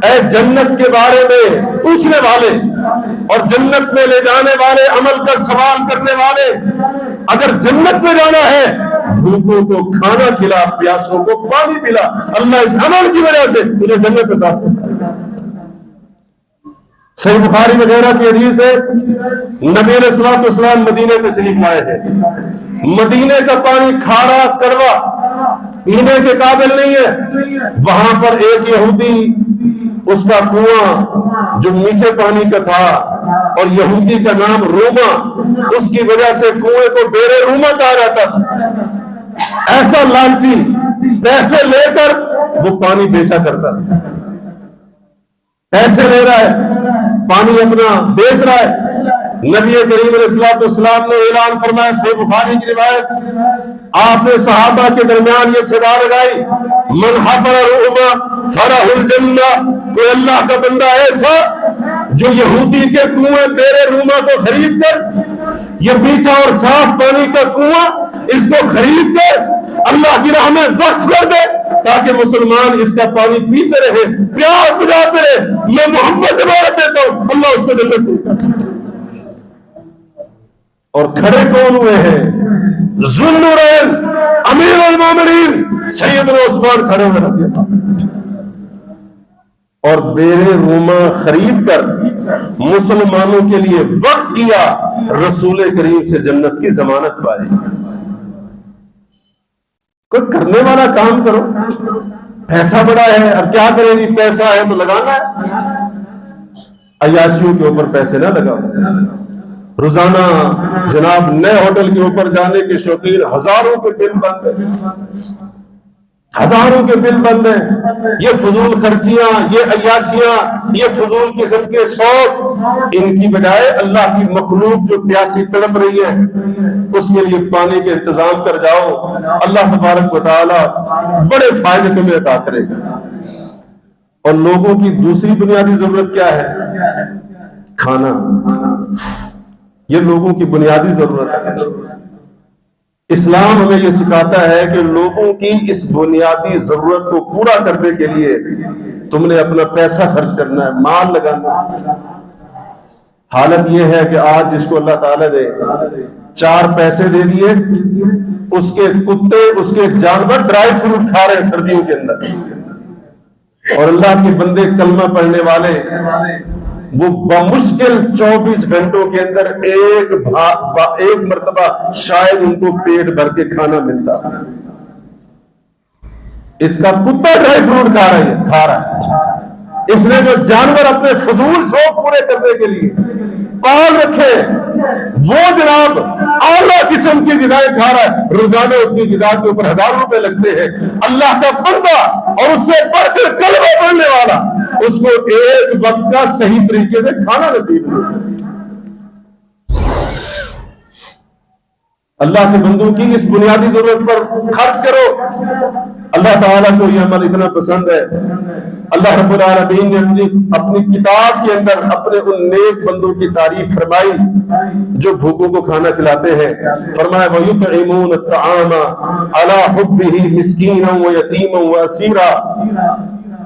اے جنت کے بارے میں پوچھنے والے اور جنت میں لے جانے والے، عمل کا سوال کرنے والے، اگر جنت میں جانا ہے بھوکوں کو کھانا کھلا، پیاسوں کو پانی پلا، اللہ اس عمل کی وجہ سے تجھے جنت عطا فرمائے۔ صحیح بخاری وغیرہ کی حدیث ہے، نبی علیہ الصلوۃ والسلام مدینے تشریف لائے ہیں، مدینے کا پانی کھارا کڑوا پینے کے قابل نہیں ہے، وہاں پر ایک یہودی، اس کا کنواں جو میٹھے پانی کا تھا اور یہودی کا نام روما، اس کی وجہ سے کنویں کو بیرے روما کہا جاتا تھا۔ ایسا لالچی پیسے لے کر وہ پانی بیچا کرتا تھا، پیسے لے رہا ہے، پانی اپنا بیچ رہا ہے۔ نبی کریم علیہ الصلوۃ والسلام نے اعلان فرمایا، صحیح بخاری کی روایت، آپ نے صحابہ کے درمیان یہ صدا لگائی، من حفر رؤما فرح الجنہ، کوئی اللہ کا بندہ ایسا جو یہودی کے کنویں بیرے روما کو خرید کر، یہ میٹھا اور صاف پانی کا کنواں، اس کو خرید کر اللہ کی راہ میں وقف کر دے تاکہ مسلمان اس کا پانی پیتے رہے، پیاس بجھاتے رہے، میں محمد عبارت دیتا ہوں، اللہ اس کو جنت دے گا۔ اور کھڑے کون ہوئے ہیں؟ ذوالنورین امیر المومنین سیدنا عثمان کھڑے ہوئے رضی اللہ عنہ، اور بیرے روما خرید کر مسلمانوں کے لیے وقف کیا، رسول کریم سے جنت کی ضمانت پائی۔ کوئی کرنے والا کام کرو، پیسہ بڑا ہے، اب کیا کریں گی، پیسہ ہے تو لگانا ہے، عیاشیوں کے اوپر پیسے نہ لگاؤ۔ روزانہ جناب نئے ہوٹل کے اوپر جانے کے شوقین، ہزاروں کے بل بند ہیں، ہزاروں کے بل بند ہیں، یہ فضول خرچیاں، یہ عیاشیاں، یہ فضول قسم کے شوق، ان کی بجائے اللہ کی مخلوق جو پیاسی تڑپ رہی ہے اس کے لیے پانی کے انتظام کر جاؤ، اللہ تبارک و تعالی بڑے فائدے تمہیں عطا کرے گا۔ اور لوگوں کی دوسری بنیادی ضرورت کیا ہے؟ کھانا، یہ لوگوں کی بنیادی ضرورت ہے۔ اسلام ہمیں یہ سکھاتا ہے کہ لوگوں کی اس بنیادی ضرورت کو پورا کرنے کے لیے تم نے اپنا پیسہ خرچ کرنا ہے، مال لگانا ہے۔ حالت یہ ہے کہ آج جس کو اللہ تعالیٰ نے 4 پیسے دے دیے، اس کے کتے، اس کے جانور ڈرائی فروٹ کھا رہے ہیں سردیوں کے اندر، اور اللہ کے بندے کلمہ پڑھنے والے وہ بمشکل 24 گھنٹوں کے اندر ایک مرتبہ شاید ان کو پیٹ بھر کے کھانا ملتا۔ اس کا کتا ڈرائی فروٹ کھا رہا ہے، اس نے جو جانور اپنے فضول شوق پورے کرنے کے لیے پال رکھے وہ جناب اعلیٰ قسم کی غذائیں کھا رہا ہے، روزانہ اس کی غذا کے اوپر 1000 روپے لگتے ہیں۔ اللہ کا بندہ اور اس سے بڑھ کر کلمہ پڑھنے والا، اس کو ایک وقت کا صحیح طریقے سے کھانا نصیب نہیں۔ اللہ کے بندوں کی اس بنیادی ضرورت پر خرچ کرو۔ اللہ تعالیٰ کو یہ عمل اتنا پسند ہے، اللہ رب العالمین نے اپنی کتاب کے اندر اپنے ان نیک بندوں کی تعریف فرمائی جو بھوکوں کو کھانا کھلاتے ہیں۔ فرمایا وَيُطْعِمُونَ الطَّعَامَ عَلَى حُبِّهِ مِسْكِينًا وَيَتِيمًا وَأَسِيرًا،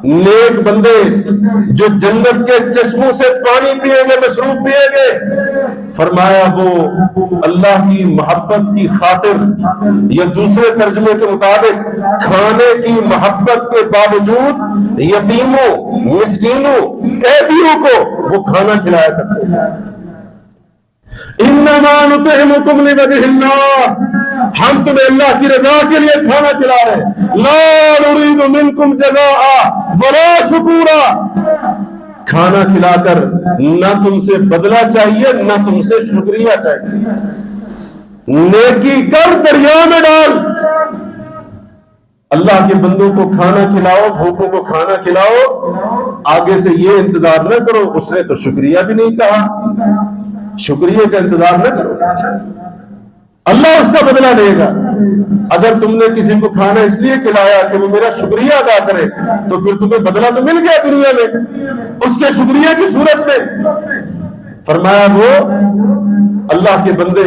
نیک بندے جو جنت کے چشموں سے پانی پیئیں گے، مشروب پیئیں گے، فرمایا وہ اللہ کی محبت کی خاطر، یا دوسرے ترجمے کے مطابق کھانے کی محبت کے باوجود یتیموں، مسکینوں، قیدیوں کو وہ کھانا کھلایا کرتے ہیں۔ انما نطعمکم لوجہ اللہ، ہم تمہیں اللہ کی رضا کے لیے کھانا کھلا رہے ہیں، لا نريد منکم جزاء ولا شکورا، کھانا کھلا کر نہ تم سے بدلہ چاہیے نہ تم سے شکریہ چاہیے، نیکی کر دریا میں ڈال۔ اللہ کے بندوں کو کھانا کھلاؤ، بھوکوں کو کھانا کھلاؤ، آگے سے یہ انتظار نہ کرو اس نے تو شکریہ بھی نہیں کہا، شکریہ کا انتظار نہ کرو، اللہ اس کا بدلہ دے گا۔ اگر تم نے کسی کو کھانا اس لیے کھلایا کہ وہ میرا شکریہ ادا کرے تو پھر تمہیں بدلہ تو مل گیا دنیا میں اس کے شکریہ کی صورت میں۔ فرمایا وہ اللہ کے بندے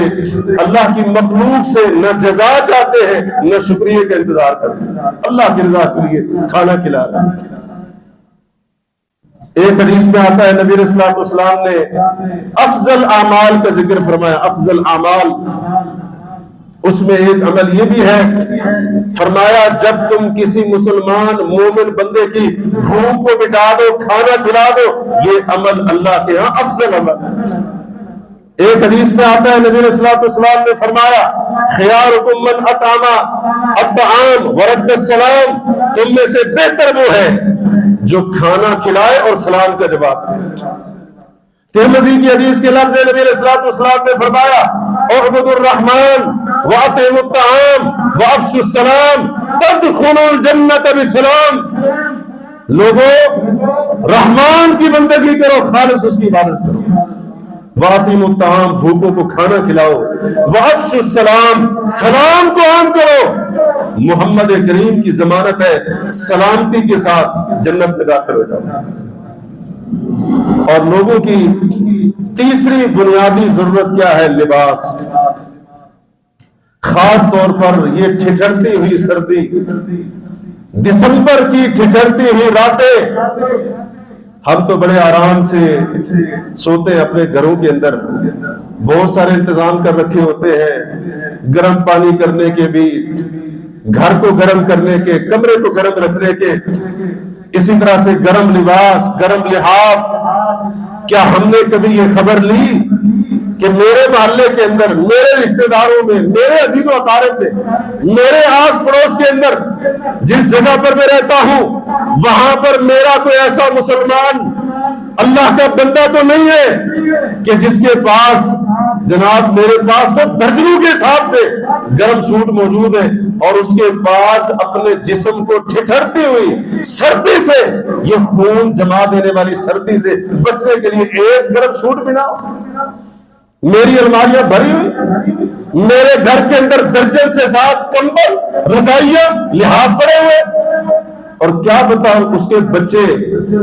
اللہ کی مخلوق سے نہ جزا چاہتے ہیں نہ شکریہ کا انتظار کرتے ہیں، اللہ کی رضا کے لیے کھانا کھلا رہا ہے۔ ایک حدیث میں آتا ہے نبی صلی اللہ علیہ وسلم نے افضل اعمال کا ذکر فرمایا، افضل اعمال اس میں ایک عمل یہ بھی ہے، فرمایا جب تم کسی مسلمان مومن بندے کی بھوک کو مٹا دو، کھانا کھلا دو، یہ عمل اللہ کے ہاں افضل عمل ہے۔ ایک حدیث میں آتا ہے نبی علیہ الصلوۃ والسلام نے فرمایا خیارکم من اطعم الطعام ورد السلام، تم میں سے بہتر وہ ہے جو کھانا کھلائے اور سلام کا جواب دے۔ ترمذی کی حدیث کے لفظ نبی علیہ الصلوۃ والسلام نے فرمایا اعبدوا الرحمن واطعموا الطعام وافشوا السلام تدخلوا الجنة بسلام، لوگوں رحمان کی بندگی کرو، خالص اس کی عبادت کرو، واطعموا الطعام بھوکوں کو کھانا کھلاؤ، وافشوا السلام سلام کو عام کرو، محمد کریم کی ضمانت ہے سلامتی کے ساتھ جنت میں داخل ہو جاؤ۔ اور لوگوں کی تیسری بنیادی ضرورت کیا ہے؟ لباس۔ خاص طور پر یہ ٹھٹھرتی ہوئی سردی، دسمبر کی ٹھٹھرتی ہوئی راتیں، ہم تو بڑے آرام سے سوتے ہیں اپنے گھروں کے اندر، بہت سارے انتظام کر رکھے ہوتے ہیں، گرم پانی کرنے کے بھی، گھر کو گرم کرنے کے، کمرے کو گرم رکھنے کے، اسی طرح سے گرم لباس، گرم لحاف۔ کیا ہم نے کبھی یہ خبر لی کہ میرے محلے کے اندر، میرے رشتہ داروں میں، میرے عزیز و اقارب میں، میرے آس پڑوس کے اندر جس جگہ پر میں رہتا ہوں وہاں پر میرا کوئی ایسا مسلمان اللہ کا بندہ تو نہیں ہے کہ جس کے پاس، جناب میرے پاس تو درجنوں کے حساب سے گرم سوٹ موجود ہے، اور اس کے پاس اپنے جسم کو ٹھٹھرتی ہوئی سردی سے، یہ خون جما دینے والی سردی سے بچنے کے لیے ایک گرم سوٹ بھی نہ ہو۔ میری الماریاں بھری ہوئی، میرے گھر کے اندر درجن سے زیادہ کمبل، رضائیاں، لحاف پڑے ہوئے، اور کیا بتاؤ اس کے بچے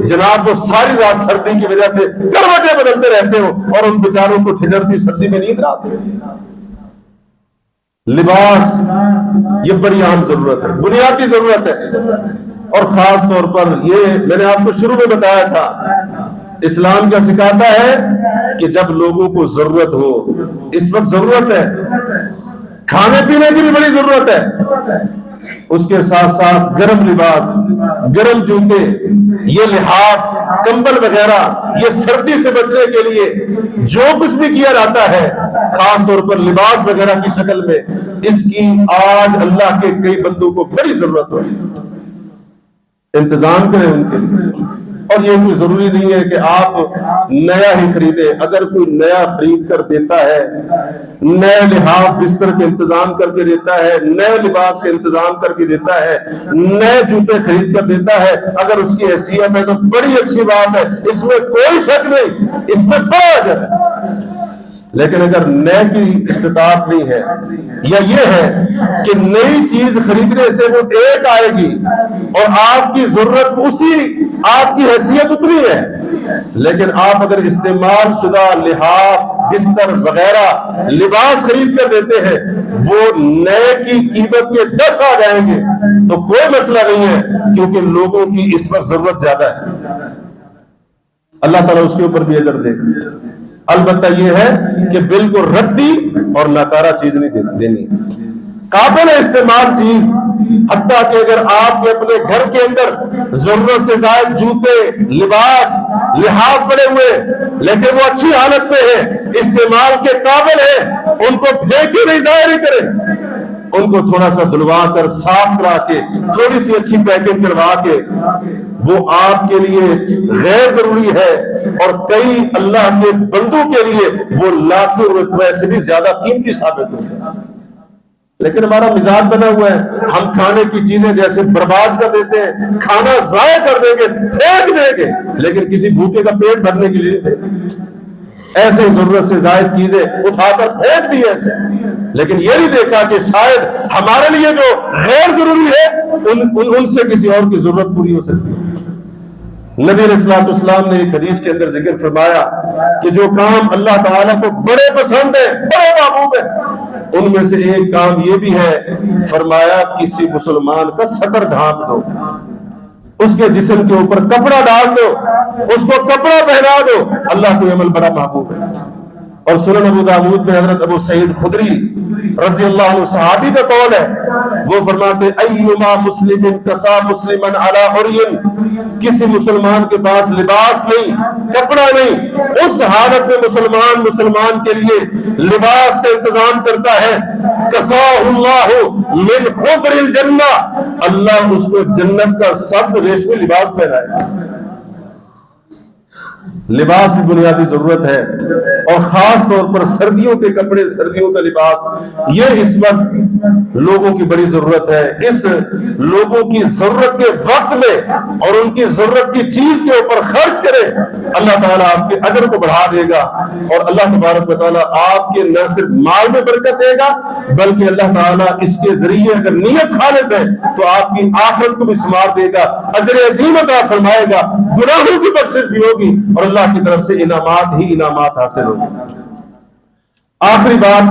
جناب وہ ساری رات سردی کی وجہ سے کروٹیں بدلتے رہتے ہو اور ان بیچاروں کو ٹھٹھرتی سردی میں نیند نہ آتی۔ لباس یہ بڑی اہم ضرورت ہے، بنیادی ضرورت ہے، اور خاص طور پر یہ میں نے آپ کو شروع میں بتایا تھا، اسلام کیا سکھاتا ہے کہ جب لوگوں کو ضرورت ہو، اس وقت ضرورت ہے، کھانے پینے کی بھی بڑی ضرورت ہے، اس کے ساتھ ساتھ گرم لباس، گرم جوتے، یہ لحاف، کمبل وغیرہ، یہ سردی سے بچنے کے لیے جو کچھ بھی کیا جاتا ہے خاص طور پر لباس وغیرہ کی شکل میں، اس کی آج اللہ کے کئی بندوں کو بڑی ضرورت ہوتی ہے۔ انتظام کریں ان کے لیے، اور یہ کوئی ضروری نہیں ہے کہ آپ نیا ہی خریدیں، اگر کوئی نیا خرید کر دیتا ہے، نئے لحاف بستر کے انتظام کر کے دیتا ہے، نئے لباس کے انتظام کر کے دیتا ہے، نئے جوتے خرید کر دیتا ہے، اگر اس کی حیثیت ہے تو بڑی اچھی بات ہے، اس میں کوئی شک نہیں، اس میں بڑا اجر ہے۔ لیکن اگر نئے کی استطاعت نہیں ہے، یا یہ ہے کہ نئی چیز خریدنے سے وہ ایک آئے گی اور آپ کی ضرورت اسی، آپ کی حیثیت اتنی ہے، لیکن آپ اگر استعمال شدہ لحاف، بستر وغیرہ لباس خرید کر دیتے ہیں، وہ نئے کی قیمت کے 10 آ جائیں گے تو کوئی مسئلہ نہیں ہے، کیونکہ لوگوں کی اس پر ضرورت زیادہ ہے، اللہ تعالیٰ اس کے اوپر بھی اجر دے۔ البتہ یہ ہے کہ بالکل ردی اور ناکارہ چیز نہیں دینی، قابل استعمال چیز، حتیٰ کہ اگر آپ کے اپنے گھر کے اندر ضرورت سے زائد جوتے، لباس، لحاف پڑے ہوئے لیکن وہ اچھی حالت میں ہے، استعمال کے قابل ہے، ان کو پھینکے نہیں، ضائع نہیں کریں، ان کو تھوڑا سا دھلوا کر صاف کرا کے تھوڑی سی اچھی پیکنگ کروا کے، وہ آپ کے لیے غیر ضروری ہے، اور کئی اللہ کے بندوں کے لیے وہ لاکھوں روپے سے بھی زیادہ قیمتی ثابت ہوتے ہیں۔ لیکن ہمارا مزاج بنا ہوا ہے، ہم کھانے کی چیزیں جیسے برباد کر دیتے ہیں، کھانا ضائع کر دیں گے، پھینک دیں گے، لیکن کسی بھوکے کا پیٹ بھرنے کے لیے نہیں دیں گے۔ ایسے ضرورت سے زائد چیزیں اٹھا کر پھینک دی ایسے، لیکن یہ نہیں دیکھا کہ شاید ہمارے لیے جو غیر ضروری ہے ان سے کسی اور کی ضرورت پوری ہو سکتی ہے۔ نبی علیہ السلام نے ایک حدیث کے اندر ذکر فرمایا کہ جو کام اللہ تعالیٰ کو بڑے پسند ہیں، بڑے محبوب ہیں، ان میں سے ایک کام یہ بھی ہے، فرمایا کسی مسلمان کا سطر ڈھانپ دو، اس کے جسم کے اوپر کپڑا ڈال دو، اس کو کپڑا پہنا دو، اللہ کو یہ عمل بڑا محبوب ہے۔ اور سنن ابو داؤد میں حضرت ابو سعید خدری رضی اللہ عنہ صحابی کا قول ہے، وہ فرماتے ایما مسلم کسا مسلما علی عرین، کسی مسلمان کے پاس لباس نہیں، کپڑا نہیں، اس حالت میں مسلمان کے لیے لباس کا انتظام کرتا ہے، کساہ اللہ من خضر الجنہ، اللہ اس کو جنت کا سبز ریشمی لباس پہنائے۔ لباس بھی بنیادی ضرورت ہے، اور خاص طور پر سردیوں کے کپڑے، سردیوں کا لباس، یہ اس وقت لوگوں کی بڑی ضرورت ہے۔ اس لوگوں کی ضرورت کے وقت میں اور ان کی ضرورت کی چیز کے اوپر خرچ کرے، اللہ تعالیٰ آپ کے اجر کو بڑھا دے گا، اور اللہ تبارک و تعالیٰ آپ کے نہ صرف مال میں برکت دے گا، بلکہ اللہ تعالیٰ اس کے ذریعے اگر نیت خالص ہے تو آپ کی آخرت کو بھی سنوار دے گا، اجر عظیم عطا فرمائے گا، گناہوں کی بخشش بھی ہوگی، اور اللہ کی طرف سے انعامات ہی انعامات حاصل ہوگی۔ آخری بات،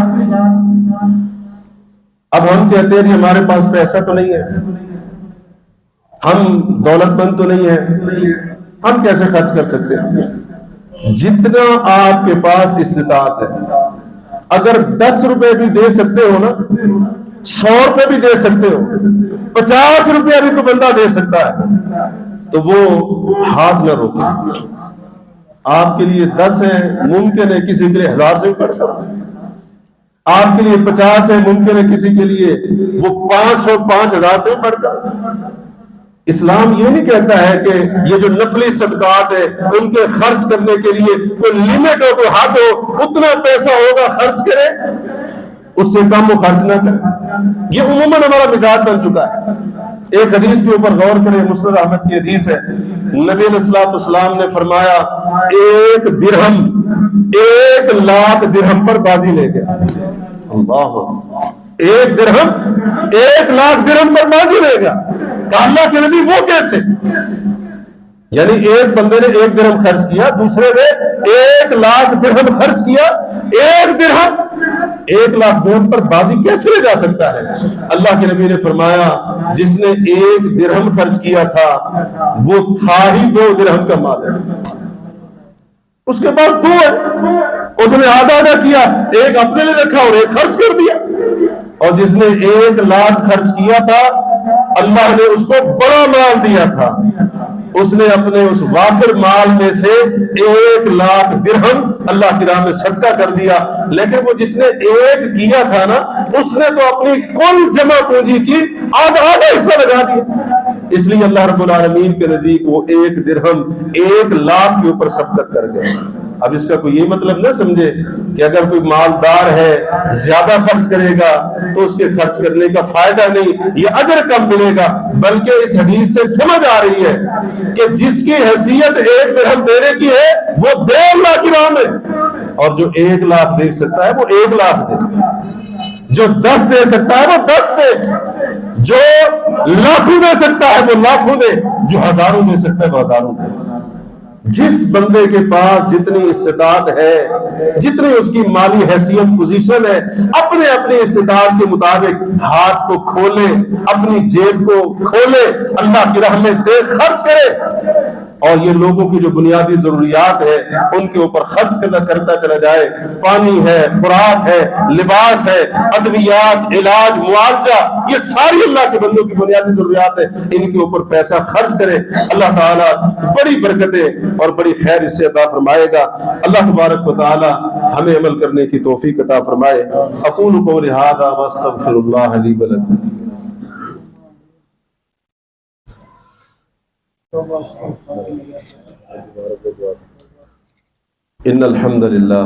اب ہم کہتے ہیں کہ ہمارے پاس پیسہ تو نہیں ہے، ہم دولت مند تو نہیں ہے، ہم کیسے خرچ کر سکتے ہیں؟ جتنا آپ کے پاس استطاعت ہے، اگر 10 روپے بھی دے سکتے ہو نا، 100 روپے بھی دے سکتے ہو، 50 روپیہ بھی کوئی بندہ دے سکتا ہے، تو وہ ہاتھ نہ روکے۔ آپ کے لیے 10 ہے، ممکن ہے کسی کے لیے 1000 سے بھی بڑھ کر، آپ کے لیے 50 ہے، ممکن ہے کسی کے لیے وہ 500 5000 سے بھی بڑھ کر۔ اسلام یہ نہیں کہتا ہے کہ یہ جو نفلی صدقات ہے ان کے خرچ کرنے کے لیے کوئی لمٹ ہو، کوئی حد ہو، اتنا پیسہ ہوگا خرچ کرے، اس سے کم وہ خرچ نہ کرے۔ یہ عموماً ہمارا مزاج بن چکا ہے۔ ایک حدیث کے اوپر غور کریں، مسند احمد کی حدیث ہے، نبی علیہ الصلوۃ والسلام نے فرمایا 1 درہم 1,00,000 درہم پر بازی لے گیا۔ اللہ، 1 درہم 1,00,000 درہم پر بازی لے گا۔ کہا اللہ کے نبی وہ کیسے؟ یعنی ایک بندے نے 1 درہم خرچ کیا، دوسرے نے 1,00,000 درہم خرچ کیا، 1 درہم 1,00,000 درہم پر بازی کیسے لے جا سکتا ہے؟ اللہ کے نبی نے فرمایا جس نے 1 درہم خرچ کیا تھا وہ تھا ہی 2 درہم کا مالک، اس کے پاس 2 ہے، اس نے آدھا کیا، 1 اپنے لیے رکھا اور 1 خرچ کر دیا۔ اور جس نے 1,00,000 خرچ کیا تھا اللہ نے اس کو بڑا مال دیا تھا، اس نے اپنے اس وافر مال میں سے 1,00,000 درہم اللہ کی راہ میں صدقہ کر دیا، لیکن وہ جس نے 1 کیا تھا نا، اس نے تو اپنی کل جمع پونجی کی آدھا حصہ لگا دیا۔ اس لیے اللہ رب العالمین کے نزدیک وہ 1 درہم 1,00,000 کے اوپر سبقت کر گئے۔ اب اس کا کوئی یہ مطلب نہ سمجھے کہ اگر کوئی مالدار ہے زیادہ خرچ کرے گا تو اس کے خرچ کرنے کا فائدہ نہیں، یہ اجر کم ملے گا، بلکہ اس حدیث سے سمجھ آ رہی ہے کہ جس کی حیثیت 1 درہم دینے کی ہے وہ دے اللہ کی راہ میں، اور جو 1,00,000 دے سکتا ہے وہ 1,00,000 دے، جو 10 دے سکتا ہے وہ 10 دے، جو لاکھوں دے سکتا ہے وہ لاکھوں دے، جو ہزاروں دے سکتا ہے وہ ہزاروں دے۔ جس بندے کے پاس جتنی استطاعت ہے، جتنی اس کی مالی حیثیت پوزیشن ہے، اپنے اپنی استطاعت کے مطابق ہاتھ کو کھولے، اپنی جیب کو کھولے، اللہ کی راہ میں دے، خرچ کرے، اور یہ لوگوں کی جو بنیادی ضروریات ہے ان کے اوپر خرچ کرتا چلا جائے۔ پانی ہے، خوراک ہے، لباس ہے، ادویات، علاج، معالجہ، یہ ساری اللہ کے بندوں کی بنیادی ضروریات ہے، ان کے اوپر پیسہ خرچ کرے، اللہ تعالیٰ بڑی برکتیں اور بڑی خیر اس سے عطا فرمائے گا۔ اللہ تبارک و تعالی ہمیں عمل کرنے کی توفیق عطا فرمائے۔ اقول قولی ھذا واستغفر اللہ لی ولکم۔ ان الحمد للہ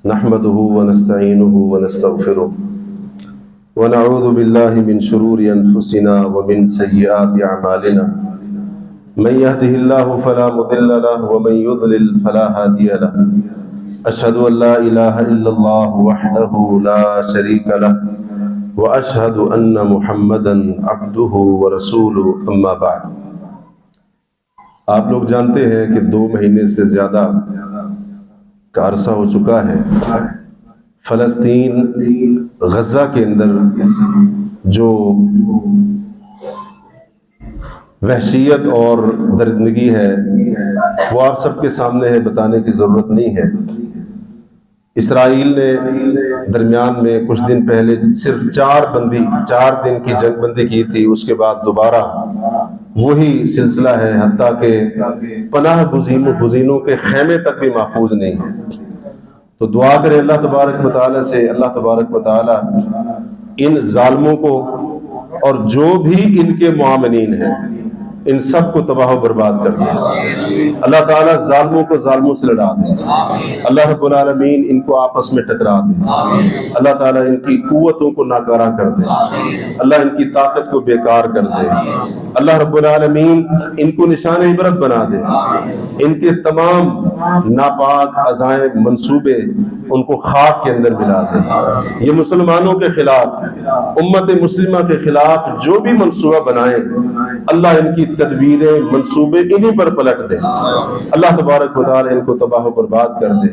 نحمده ونستعینه ونستغفره ونعوذ باللہ من شرور انفسنا ومن سیئات اعمالنا من يهده الله فلا مضل له ومن يضلل فلا هادي له اشهد ان لا اله الا الله وحده لا شريك له واشهد ان محمدا عبده ورسوله اما بعد۔ آپ لوگ جانتے ہیں کہ 2 مہینے سے زیادہ کا عرصہ ہو چکا ہے فلسطین غزہ کے اندر جو وحشیت اور درندگی ہے وہ آپ سب کے سامنے ہے، بتانے کی ضرورت نہیں ہے۔ اسرائیل نے درمیان میں کچھ دن پہلے صرف 4 دن کی جنگ بندی کی تھی، اس کے بعد دوبارہ وہی سلسلہ ہے، حتیٰ کہ پناہ گزینوں کے خیمے تک بھی محفوظ نہیں ہے۔ تو دعا کریں اللہ تبارک و تعالیٰ سے، اللہ تبارک و تعالیٰ ان ظالموں کو اور جو بھی ان کے معاونین ہیں ان سب کو تباہ و برباد کر دے۔ اللہ تعالیٰ ظالموں کو ظالموں سے لڑا دے، اللہ رب العالمین ان کو آپس میں ٹکرا دے، اللہ تعالیٰ ان کی قوتوں کو ناکارہ کر دے، اللہ ان کی طاقت کو بیکار کر دے، اللہ رب العالمین ان کو نشان عبرت بنا دے، ان کے تمام ناپاک عزائم منصوبے ان کو خاک کے اندر ملا دے۔ یہ مسلمانوں کے خلاف، امت مسلمہ کے خلاف جو بھی منصوبہ بنائیں، اللہ ان کی تدبیریں منصوبے انہی پر پلٹ دے، اللہ تبارک و تعالی ان کو تباہ و برباد کر دے،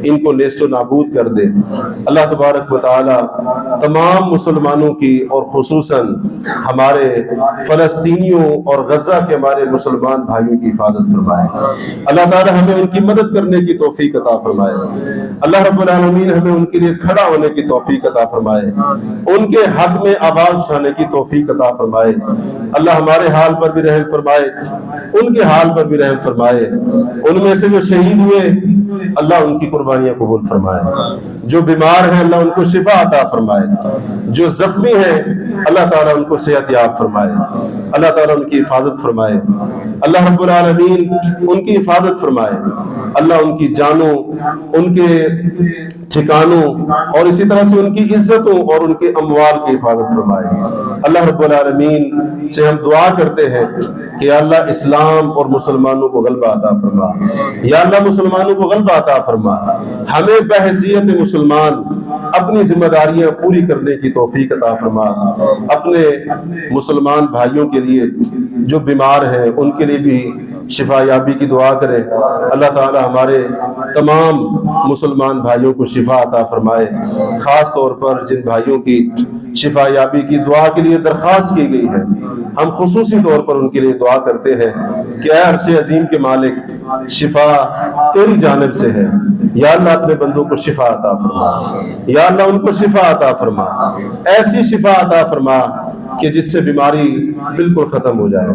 ان کو نیست و نابود کر دے۔ اللہ تبارک و تعالی تمام مسلمانوں کی اور خصوصاً ہمارے فلسطینیوں اور غزہ کے ہمارے مسلمان بھائیوں کی حفاظت فرمائے۔ اللہ تعالی ہمیں ان کی مدد کرنے کی توفیق عطا فرمائے، اللہ رب العالمین ہمیں ان کے لیے کھڑا ہونے کی توفیق عطا فرمائے، ان کے حق میں آواز اٹھانے کی توفیق عطا فرمائے۔ اللہ ہمارے حال پر بھی رحم فرمائے، ان کے حال پر بھی رحم فرمائے، ان میں سے جو شہید ہوئے اللہ ان کی قربانیاں قبول فرمائے، جو بیمار ہیں اللہ ان کو شفا عطا فرمائے، جو زخمی ہیں اللہ تعالیٰ ان کو صحت یاب فرمائے، اللہ تعالیٰ ان کی حفاظت فرمائے، اللہ رب العالمین ان کی حفاظت فرمائے، اللہ ان کی جانوں، ان کے ٹھکانوں اور اسی طرح سے ان کی عزتوں اور ان کے اموال کی حفاظت فرمائے۔ اللہ رب العالمین سے ہم دعا کرتے ہیں کہ یا اللہ اسلام اور مسلمانوں کو غلبہ عطا فرما، یا اللہ مسلمانوں کو غلبہ عطا فرما، ہمیں بحیثیت مسلمان اپنی ذمہ داریاں پوری کرنے کی توفیق عطا فرما، اپنے مسلمان بھائیوں کے لیے جو بیمار ہیں ان کے لیے بھی شفا یابی کی دعا کرے۔ اللہ تعالی ہمارے تمام مسلمان بھائیوں کو شفا عطا فرمائے، خاص طور پر جن بھائیوں کی شفا یابی کی دعا کے لیے درخواست کی گئی ہے، ہم خصوصی طور پر ان کے لیے دعا کرتے ہیں کہ اے عرش عظیم کے مالک، شفا تیری جانب سے ہے، یا اللہ اپنے بندوں کو شفا عطا فرما، یا اللہ ان کو شفا عطا فرما، ایسی شفا عطا فرما کہ جس سے بیماری بالکل ختم ہو جائے،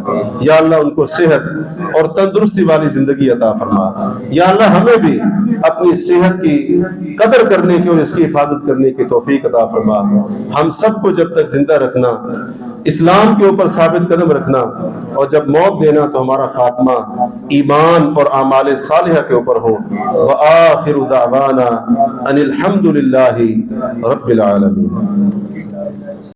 یا اللہ ان کو صحت اور تندرستی والی زندگی عطا فرما، یا اللہ ہمیں بھی اپنی صحت کی قدر کرنے کی اور اس کی حفاظت کرنے کی توفیق عطا فرما، ہم سب کو جب تک زندہ رکھنا، اسلام کے اوپر ثابت قدم رکھنا، اور جب موت دینا تو ہمارا خاتمہ ایمان اور اعمال صالحہ کے اوپر ہو۔ وآخر دعوانا ان الحمد للہ رب العالمین۔